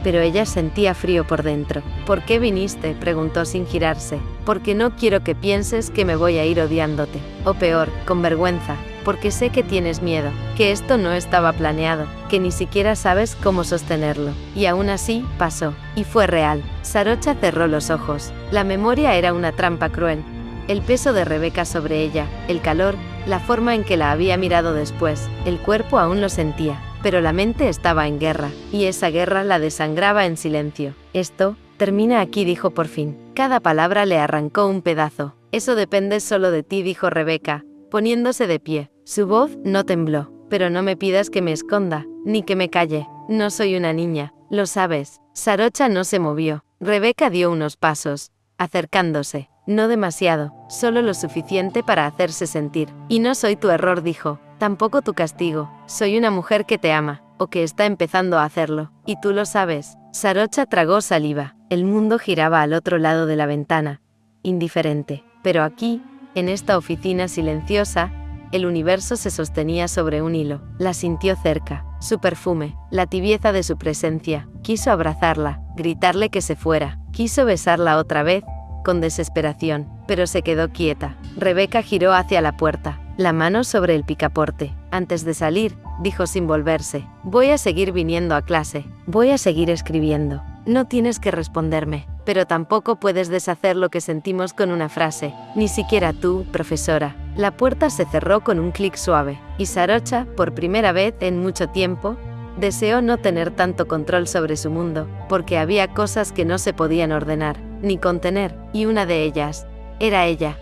pero ella sentía frío por dentro. ¿Por qué viniste?, preguntó sin girarse. Porque no quiero que pienses que me voy a ir odiándote. O peor, con vergüenza. Porque sé que tienes miedo, que esto no estaba planeado, que ni siquiera sabes cómo sostenerlo. Y aún así, pasó. Y fue real. Sarocha cerró los ojos. La memoria era una trampa cruel. El peso de Rebeca sobre ella, el calor, la forma en que la había mirado después. El cuerpo aún lo sentía, pero la mente estaba en guerra, y esa guerra la desangraba en silencio. Esto termina aquí, dijo por fin. Cada palabra le arrancó un pedazo. Eso depende solo de ti, dijo Rebeca, poniéndose de pie. Su voz no tembló. Pero no me pidas que me esconda, ni que me calle. No soy una niña, lo sabes. Sarocha no se movió. Rebeca dio unos pasos, acercándose. No demasiado, solo lo suficiente para hacerse sentir. Y no soy tu error, dijo. Tampoco tu castigo. Soy una mujer que te ama, o que está empezando a hacerlo. Y tú lo sabes. Sarocha tragó saliva. El mundo giraba al otro lado de la ventana, indiferente. Pero aquí, en esta oficina silenciosa, el universo se sostenía sobre un hilo. La sintió cerca. Su perfume, la tibieza de su presencia. Quiso abrazarla, gritarle que se fuera. Quiso besarla otra vez, con desesperación, pero se quedó quieta. Rebeca giró hacia la puerta, la mano sobre el picaporte. Antes de salir, dijo sin volverse, voy a seguir viniendo a clase, voy a seguir escribiendo. No tienes que responderme, pero tampoco puedes deshacer lo que sentimos con una frase, ni siquiera tú, profesora. La puerta se cerró con un clic suave, y Sarocha, por primera vez en mucho tiempo, deseó no tener tanto control sobre su mundo, porque había cosas que no se podían ordenar, ni contener, y una de ellas era ella.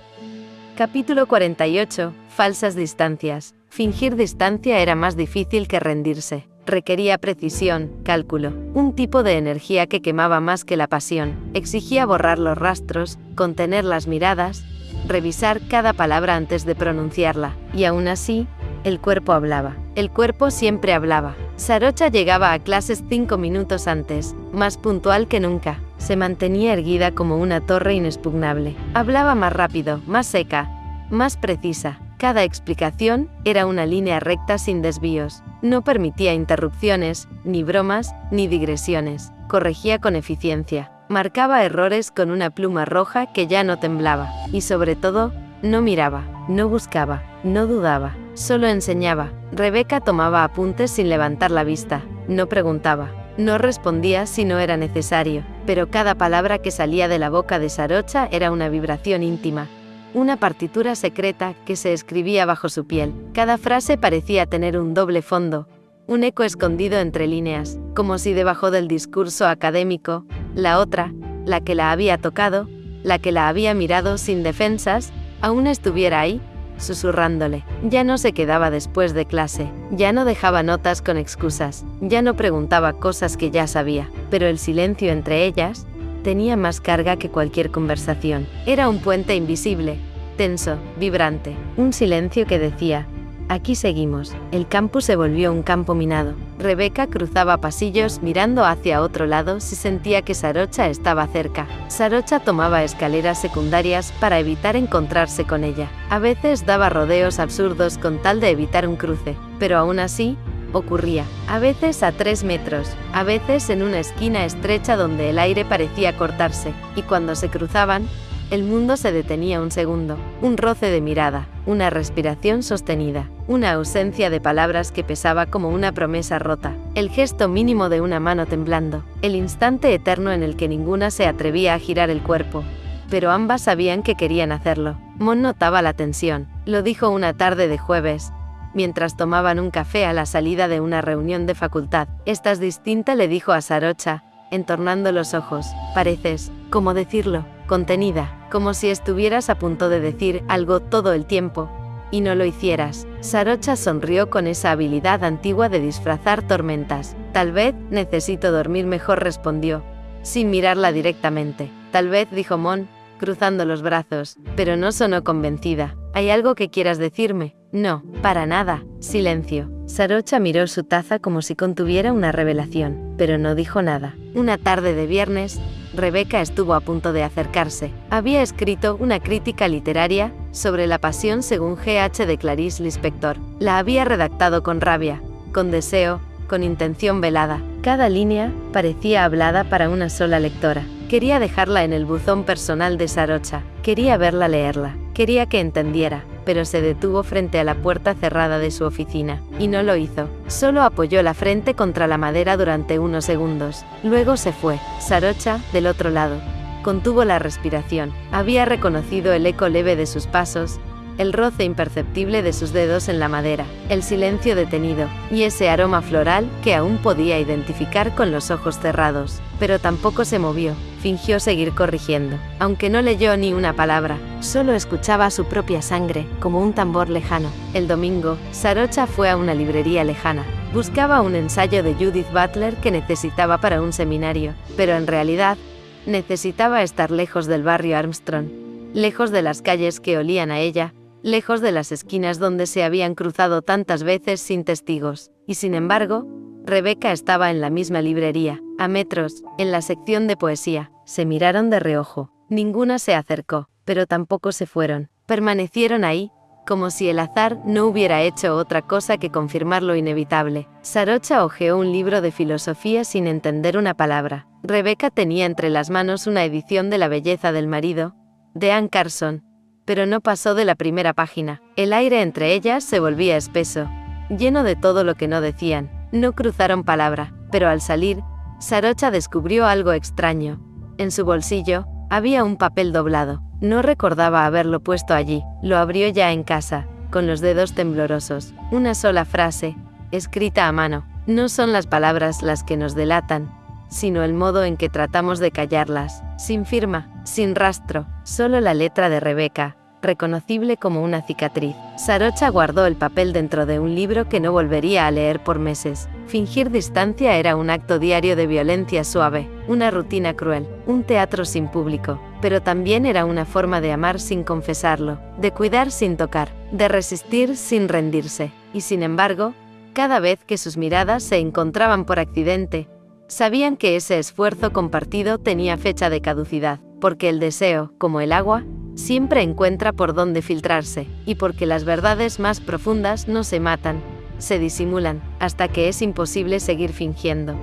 Capítulo 48. Falsas distancias. Fingir distancia era más difícil que rendirse. Requería precisión, cálculo, un tipo de energía que quemaba más que la pasión. Exigía borrar los rastros, contener las miradas, revisar cada palabra antes de pronunciarla, y aún así, el cuerpo hablaba. El cuerpo siempre hablaba. Sarocha llegaba a clases 5 minutos antes, más puntual que nunca. Se mantenía erguida como una torre inexpugnable. Hablaba más rápido, más seca, más precisa. Cada explicación era una línea recta sin desvíos. No permitía interrupciones, ni bromas, ni digresiones. Corregía con eficiencia. Marcaba errores con una pluma roja que ya no temblaba. Y sobre todo, no miraba, no buscaba, no dudaba. Solo enseñaba. Rebeca tomaba apuntes sin levantar la vista. No preguntaba. No respondía si no era necesario. Pero cada palabra que salía de la boca de Sarocha era una vibración íntima. Una partitura secreta que se escribía bajo su piel. Cada frase parecía tener un doble fondo, un eco escondido entre líneas, como si debajo del discurso académico, la otra, la que la había tocado, la que la había mirado sin defensas, aún estuviera ahí, susurrándole. Ya no se quedaba después de clase, ya no dejaba notas con excusas, ya no preguntaba cosas que ya sabía, pero el silencio entre ellas tenía más carga que cualquier conversación. Era un puente invisible, tenso, vibrante, un silencio que decía: aquí seguimos. El campus se volvió un campo minado. Rebecca cruzaba pasillos mirando hacia otro lado si sentía que Sarocha estaba cerca. Sarocha tomaba escaleras secundarias para evitar encontrarse con ella. A veces daba rodeos absurdos con tal de evitar un cruce, pero aún así, ocurría. A veces a 3 metros, a veces en una esquina estrecha donde el aire parecía cortarse, y cuando se cruzaban, el mundo se detenía un segundo, un roce de mirada, una respiración sostenida, una ausencia de palabras que pesaba como una promesa rota, el gesto mínimo de una mano temblando, el instante eterno en el que ninguna se atrevía a girar el cuerpo. Pero ambas sabían que querían hacerlo. Mon notaba la tensión, lo dijo una tarde de jueves, mientras tomaban un café a la salida de una reunión de facultad. Estás distinta, le dijo a Sarocha, entornando los ojos. Pareces, ¿cómo decirlo?, contenida, como si estuvieras a punto de decir algo todo el tiempo, y no lo hicieras. Sarocha sonrió con esa habilidad antigua de disfrazar tormentas. Tal vez necesito dormir mejor, respondió, sin mirarla directamente. Tal vez, dijo Mon, cruzando los brazos, pero no sonó convencida. ¿Hay algo que quieras decirme? No, para nada. Silencio. Sarocha miró su taza como si contuviera una revelación, pero no dijo nada. Una tarde de viernes, Rebecca estuvo a punto de acercarse. Había escrito una crítica literaria sobre La Pasión según G.H. de Clarice Lispector. La había redactado con rabia, con deseo, con intención velada. Cada línea parecía hablada para una sola lectora. Quería dejarla en el buzón personal de Sarocha. Quería verla leerla. Quería que entendiera, pero se detuvo frente a la puerta cerrada de su oficina, y no lo hizo. Solo apoyó la frente contra la madera durante unos segundos. Luego se fue. Sarocha, del otro lado, contuvo la respiración. Había reconocido el eco leve de sus pasos, el roce imperceptible de sus dedos en la madera, el silencio detenido, y ese aroma floral que aún podía identificar con los ojos cerrados. Pero tampoco se movió, fingió seguir corrigiendo. Aunque no leyó ni una palabra, solo escuchaba su propia sangre, como un tambor lejano. El domingo, Sarocha fue a una librería lejana. Buscaba un ensayo de Judith Butler que necesitaba para un seminario, pero en realidad, necesitaba estar lejos del barrio Armstrong, lejos de las calles que olían a ella, lejos de las esquinas donde se habían cruzado tantas veces sin testigos. Y sin embargo, Rebecca estaba en la misma librería, a metros, en la sección de poesía. Se miraron de reojo. Ninguna se acercó, pero tampoco se fueron. Permanecieron ahí, como si el azar no hubiera hecho otra cosa que confirmar lo inevitable. Sarocha hojeó un libro de filosofía sin entender una palabra. Rebecca tenía entre las manos una edición de La belleza del marido, de Anne Carson, pero no pasó de la primera página. El aire entre ellas se volvía espeso, lleno de todo lo que no decían. No cruzaron palabra, pero al salir, Sarocha descubrió algo extraño. En su bolsillo, había un papel doblado. No recordaba haberlo puesto allí. Lo abrió ya en casa, con los dedos temblorosos. Una sola frase, escrita a mano. No son las palabras las que nos delatan, sino el modo en que tratamos de callarlas. Sin firma, sin rastro, solo la letra de Rebecca, reconocible como una cicatriz. Sarocha guardó el papel dentro de un libro que no volvería a leer por meses. Fingir distancia era un acto diario de violencia suave, una rutina cruel, un teatro sin público, pero también era una forma de amar sin confesarlo, de cuidar sin tocar, de resistir sin rendirse. Y sin embargo, cada vez que sus miradas se encontraban por accidente, sabían que ese esfuerzo compartido tenía fecha de caducidad, porque el deseo, como el agua, siempre encuentra por dónde filtrarse, y porque las verdades más profundas no se matan, se disimulan, hasta que es imposible seguir fingiendo.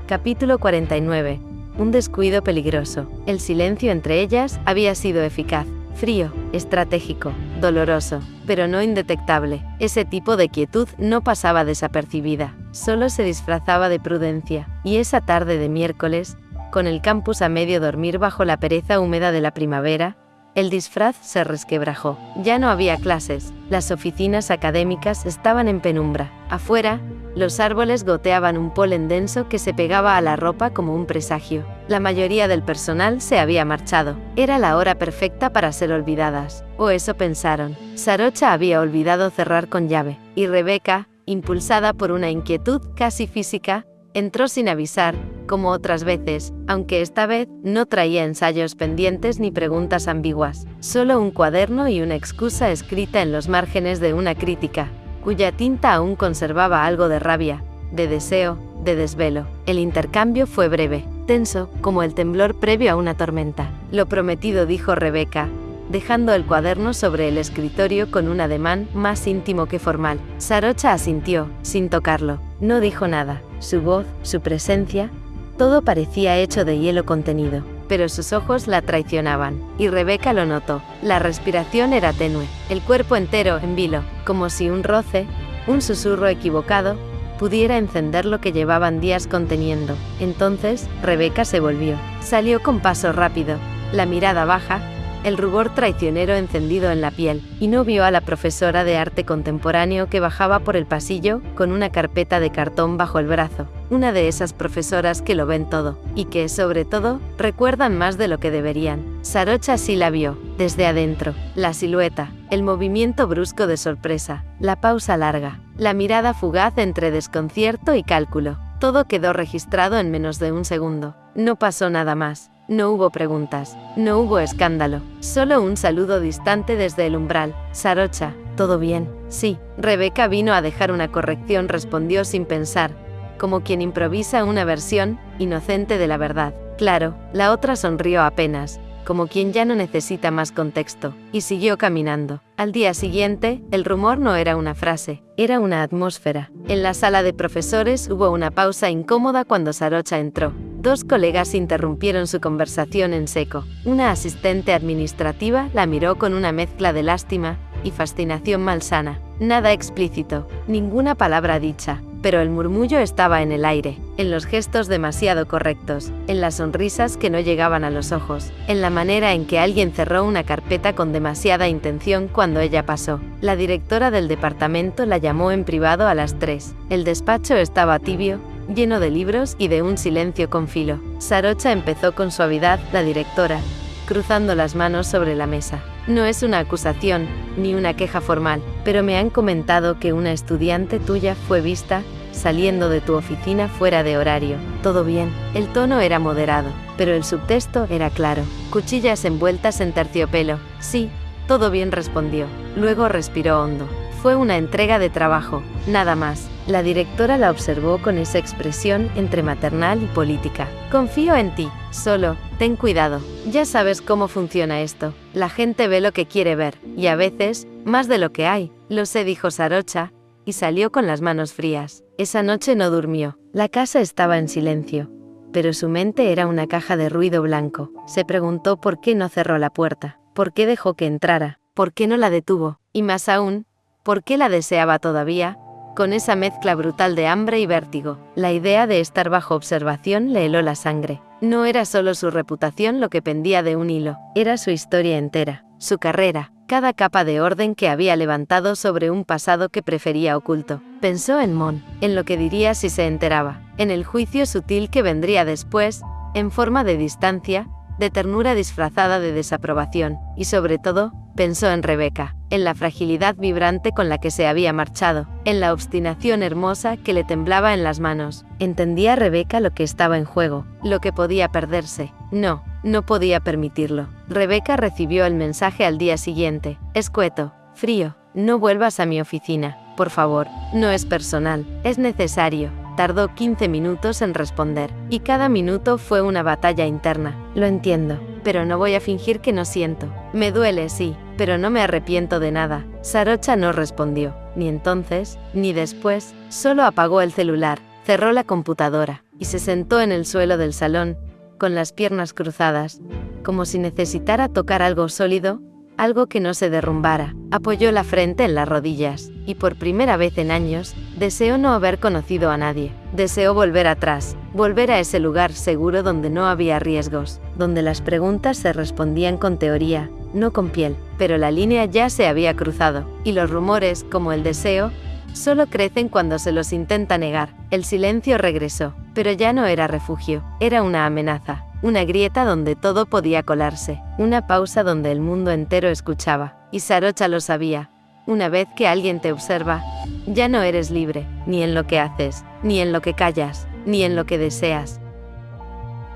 Capítulo 49. Un descuido peligroso. El silencio entre ellas había sido eficaz, frío, estratégico, doloroso, pero no indetectable. Ese tipo de quietud no pasaba desapercibida, solo se disfrazaba de prudencia, y esa tarde de miércoles, con el campus a medio dormir bajo la pereza húmeda de la primavera, el disfraz se resquebrajó. Ya no había clases, las oficinas académicas estaban en penumbra, Afuera, los árboles goteaban un polen denso que se pegaba a la ropa como un presagio. La mayoría del personal se había marchado. Era la hora perfecta para ser olvidadas. O eso pensaron. Sarocha había olvidado cerrar con llave, y Rebecca, impulsada por una inquietud casi física, entró sin avisar, como otras veces, aunque esta vez no traía ensayos pendientes ni preguntas ambiguas, solo un cuaderno y una excusa escrita en los márgenes de una crítica, cuya tinta aún conservaba algo de rabia, de deseo, de desvelo. El intercambio fue breve, tenso, como el temblor previo a una tormenta. Lo prometido, dijo Rebecca, dejando el cuaderno sobre el escritorio con un ademán más íntimo que formal. Sarocha asintió, sin tocarlo. No dijo nada. Su voz, su presencia, todo parecía hecho de hielo contenido, pero sus ojos la traicionaban, y Rebecca lo notó. La respiración era tenue, el cuerpo entero en vilo, como si un roce, un susurro equivocado, pudiera encender lo que llevaban días conteniendo. Entonces, Rebecca se volvió. Salió con paso rápido, la mirada baja, el rubor traicionero encendido en la piel, y no vio a la profesora de arte contemporáneo que bajaba por el pasillo con una carpeta de cartón bajo el brazo. Una de esas profesoras que lo ven todo, y que, sobre todo, recuerdan más de lo que deberían. Sarocha sí la vio, desde adentro, la silueta, el movimiento brusco de sorpresa, la pausa larga, la mirada fugaz entre desconcierto y cálculo. Todo quedó registrado en menos de un segundo. No pasó nada más. No hubo preguntas, no hubo escándalo, solo un saludo distante desde el umbral. Sarocha, ¿todo bien? Sí. Rebecca vino a dejar una corrección, respondió sin pensar, como quien improvisa una versión inocente de la verdad. Claro. La otra sonrió apenas, como quien ya no necesita más contexto, y siguió caminando. Al día siguiente, el rumor no era una frase, era una atmósfera. En la sala de profesores hubo una pausa incómoda cuando Sarocha entró. Dos colegas interrumpieron su conversación en seco. Una asistente administrativa la miró con una mezcla de lástima y fascinación malsana. Nada explícito, ninguna palabra dicha, pero el murmullo estaba en el aire, en los gestos demasiado correctos, en las sonrisas que no llegaban a los ojos, en la manera en que alguien cerró una carpeta con demasiada intención cuando ella pasó. La directora del departamento la llamó en privado a las 3. El despacho estaba tibio, lleno de libros y de un silencio con filo. Sarocha empezó con suavidad, la directora, cruzando las manos sobre la mesa. No es una acusación, ni una queja formal, pero me han comentado que una estudiante tuya fue vista saliendo de tu oficina fuera de horario. ¿Todo bien? El tono era moderado, pero el subtexto era claro. Cuchillas envueltas en terciopelo. Sí, todo bien, respondió. Luego respiró hondo. Fue una entrega de trabajo, nada más. La directora la observó con esa expresión entre maternal y política. Confío en ti, solo, ten cuidado. Ya sabes cómo funciona esto. La gente ve lo que quiere ver, y a veces, más de lo que hay. Lo sé, dijo Sarocha, y salió con las manos frías. Esa noche no durmió. La casa estaba en silencio, pero su mente era una caja de ruido blanco. Se preguntó por qué no cerró la puerta, por qué dejó que entrara, por qué no la detuvo, y más aún, por qué la deseaba todavía, con esa mezcla brutal de hambre y vértigo. La idea de estar bajo observación le heló la sangre. No era solo su reputación lo que pendía de un hilo, era su historia entera, su carrera, cada capa de orden que había levantado sobre un pasado que prefería oculto. Pensó en Mon, en lo que diría si se enteraba, en el juicio sutil que vendría después, en forma de distancia, de ternura disfrazada de desaprobación, y sobre todo, pensó en Rebecca, en la fragilidad vibrante con la que se había marchado, en la obstinación hermosa que le temblaba en las manos. ¿Entendía Rebecca lo que estaba en juego, lo que podía perderse? No, no podía permitirlo. Rebecca recibió el mensaje al día siguiente, escueto, frío: no vuelvas a mi oficina, por favor. No es personal, es necesario. Tardó 15 minutos en responder, y cada minuto fue una batalla interna. Lo entiendo, pero no voy a fingir que no siento. Me duele, sí, pero no me arrepiento de nada. Sarocha no respondió, ni entonces, ni después. Solo apagó el celular, cerró la computadora, y se sentó en el suelo del salón, con las piernas cruzadas, como si necesitara tocar algo sólido, algo que no se derrumbara. Apoyó la frente en las rodillas, y por primera vez en años, deseó no haber conocido a nadie. Deseó volver atrás, volver a ese lugar seguro donde no había riesgos, donde las preguntas se respondían con teoría, no con piel. Pero la línea ya se había cruzado, y los rumores, como el deseo, Solo crecen cuando se los intenta negar. El silencio regresó, pero ya no era refugio, era una amenaza, una grieta donde todo podía colarse, una pausa donde el mundo entero escuchaba. Y Sarocha lo sabía. Una vez que alguien te observa, ya no eres libre, ni en lo que haces, ni en lo que callas, ni en lo que deseas.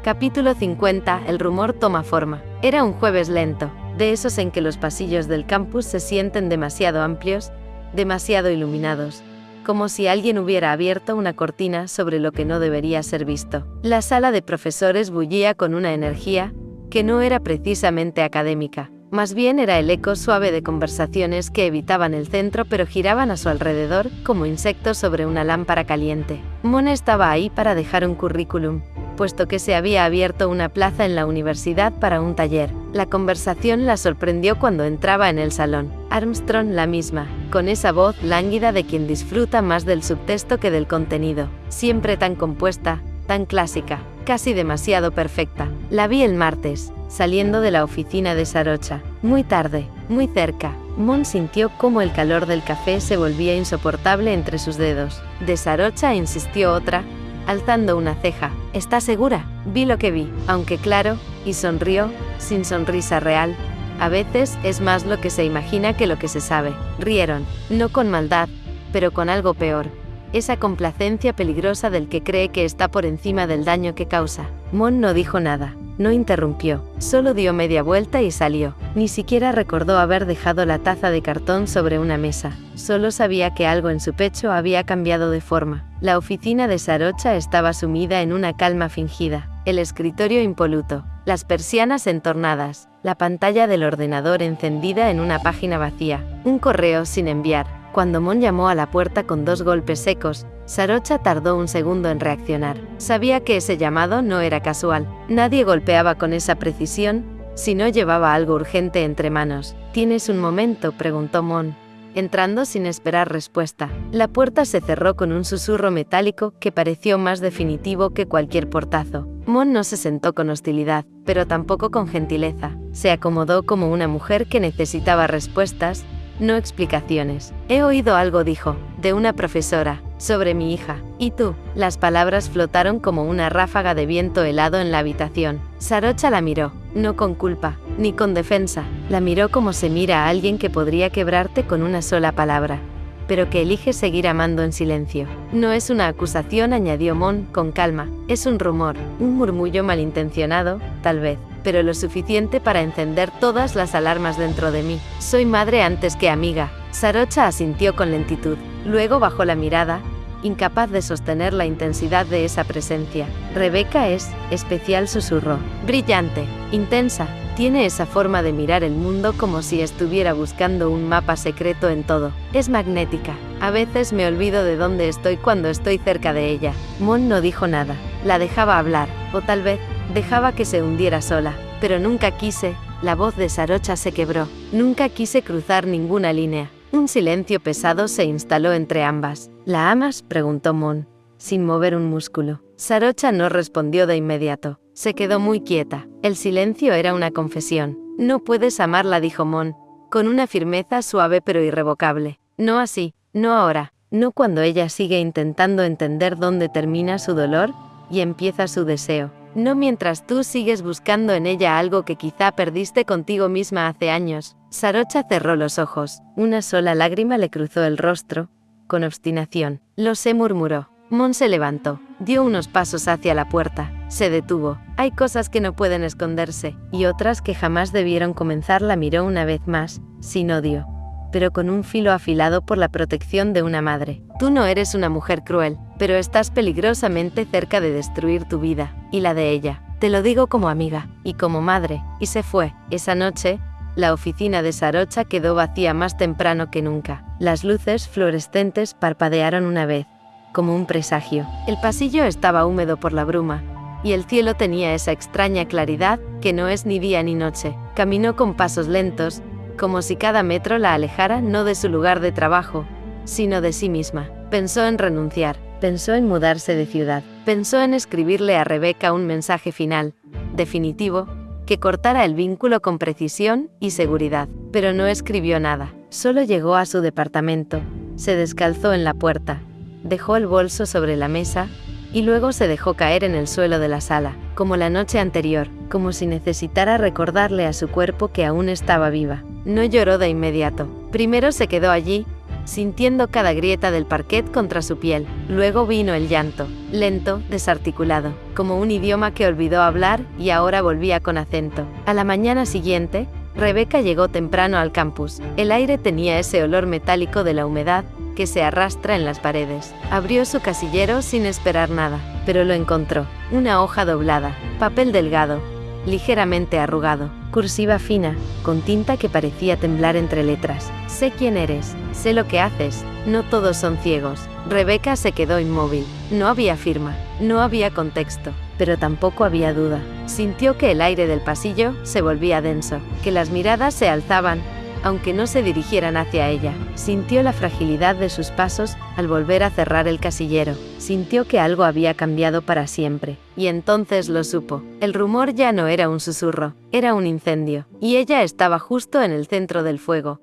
Capítulo 50. El rumor toma forma. Era un jueves lento, de esos en que los pasillos del campus se sienten demasiado amplios, demasiado iluminados, como si alguien hubiera abierto una cortina sobre lo que no debería ser visto. La sala de profesores bullía con una energía que no era precisamente académica. Más bien era el eco suave de conversaciones que evitaban el centro pero giraban a su alrededor como insectos sobre una lámpara caliente. Mon estaba ahí para dejar un currículum, puesto que se había abierto una plaza en la universidad para un taller. La conversación la sorprendió cuando entraba en el salón. Armstrong la misma, con esa voz lánguida de quien disfruta más del subtexto que del contenido. Siempre tan compuesta, tan clásica, casi demasiado perfecta. La vi el martes, saliendo de la oficina de Sarocha. Muy tarde, muy cerca. Mon sintió cómo el calor del café se volvía insoportable entre sus dedos. De Sarocha insistió otra, alzando una ceja. ¿Estás segura? Vi lo que vi, aunque claro, y sonrió, sin sonrisa real. A veces es más lo que se imagina que lo que se sabe. Rieron, no con maldad, pero con algo peor. Esa complacencia peligrosa del que cree que está por encima del daño que causa. Mon no dijo nada, no interrumpió, solo dio media vuelta y salió. Ni siquiera recordó haber dejado la taza de cartón sobre una mesa. Solo sabía que algo en su pecho había cambiado de forma. La oficina de Sarocha estaba sumida en una calma fingida. El escritorio impoluto, las persianas entornadas, la pantalla del ordenador encendida en una página vacía, un correo sin enviar. Cuando Mon llamó a la puerta con 2 golpes secos, Sarocha tardó un segundo en reaccionar. Sabía que ese llamado no era casual. Nadie golpeaba con esa precisión si no llevaba algo urgente entre manos. ¿Tienes un momento?, preguntó Mon, entrando sin esperar respuesta. La puerta se cerró con un susurro metálico que pareció más definitivo que cualquier portazo. Mon no se sentó con hostilidad, pero tampoco con gentileza. Se acomodó como una mujer que necesitaba respuestas, no explicaciones. He oído algo, dijo, de una profesora, sobre mi hija. ¿Y tú? Las palabras flotaron como una ráfaga de viento helado en la habitación. Sarocha la miró, no con culpa, ni con defensa. La miró como se mira a alguien que podría quebrarte con una sola palabra, pero que elige seguir amando en silencio. No es una acusación, añadió Mon, con calma. Es un rumor, un murmullo malintencionado, tal vez, pero lo suficiente para encender todas las alarmas dentro de mí. Soy madre antes que amiga. Sarocha asintió con lentitud. Luego bajó la mirada, incapaz de sostener la intensidad de esa presencia. Rebeca es especial, susurró. Brillante, intensa. Tiene esa forma de mirar el mundo como si estuviera buscando un mapa secreto en todo. Es magnética. A veces me olvido de dónde estoy cuando estoy cerca de ella. Mon no dijo nada. La dejaba hablar, o tal vez dejaba que se hundiera sola. Pero nunca quise. La voz de Sarocha se quebró. Nunca quise cruzar ninguna línea. Un silencio pesado se instaló entre ambas. ¿La amas?, preguntó Mon, sin mover un músculo. Sarocha no respondió de inmediato. Se quedó muy quieta. El silencio era una confesión. No puedes amarla, dijo Mon, con una firmeza suave pero irrevocable. No así, no ahora, no cuando ella sigue intentando entender dónde termina su dolor y empieza su deseo. No mientras tú sigues buscando en ella algo que quizá perdiste contigo misma hace años. Sarocha cerró los ojos. Una sola lágrima le cruzó el rostro, con obstinación. Lo sé, murmuró. Mon se levantó, dio unos pasos hacia la puerta, se detuvo. Hay cosas que no pueden esconderse, y otras que jamás debieron comenzar. La miró una vez más, sin odio, pero con un filo afilado por la protección de una madre. Tú no eres una mujer cruel, pero estás peligrosamente cerca de destruir tu vida, y la de ella. Te lo digo como amiga, y como madre. Y se fue. Esa noche, la oficina de Sarocha quedó vacía más temprano que nunca. Las luces fluorescentes parpadearon una vez, como un presagio. El pasillo estaba húmedo por la bruma, y el cielo tenía esa extraña claridad que no es ni día ni noche. Caminó con pasos lentos, como si cada metro la alejara no de su lugar de trabajo, sino de sí misma. Pensó en renunciar, pensó en mudarse de ciudad, pensó en escribirle a Rebeca un mensaje final, definitivo, que cortara el vínculo con precisión y seguridad, pero no escribió nada. Solo llegó a su departamento, Se descalzó en la puerta, dejó el bolso sobre la mesa, y luego se dejó caer en el suelo de la sala, como la noche anterior, como si necesitara recordarle a su cuerpo que aún estaba viva. No lloró de inmediato. Primero se quedó allí, sintiendo cada grieta del parquet contra su piel. Luego vino el llanto, lento, desarticulado, como un idioma que olvidó hablar y ahora volvía con acento. A la mañana siguiente, Rebecca llegó temprano al campus. El aire tenía ese olor metálico de la humedad que se arrastra en las paredes. Abrió su casillero sin esperar nada, pero lo encontró. Una hoja doblada, papel delgado, ligeramente arrugado, cursiva fina, con tinta que parecía temblar entre letras. Sé quién eres, sé lo que haces, no todos son ciegos. Rebecca se quedó inmóvil. No había firma, no había contexto, pero tampoco había duda. Sintió que el aire del pasillo se volvía denso, que las miradas se alzaban, aunque no se dirigieran hacia ella. Sintió la fragilidad de sus pasos al volver a cerrar el casillero. Sintió que algo había cambiado para siempre. Y entonces lo supo. El rumor ya no era un susurro, era un incendio. Y ella estaba justo en el centro del fuego.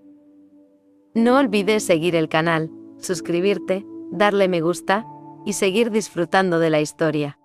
No olvides seguir el canal, suscribirte, darle me gusta, y seguir disfrutando de la historia.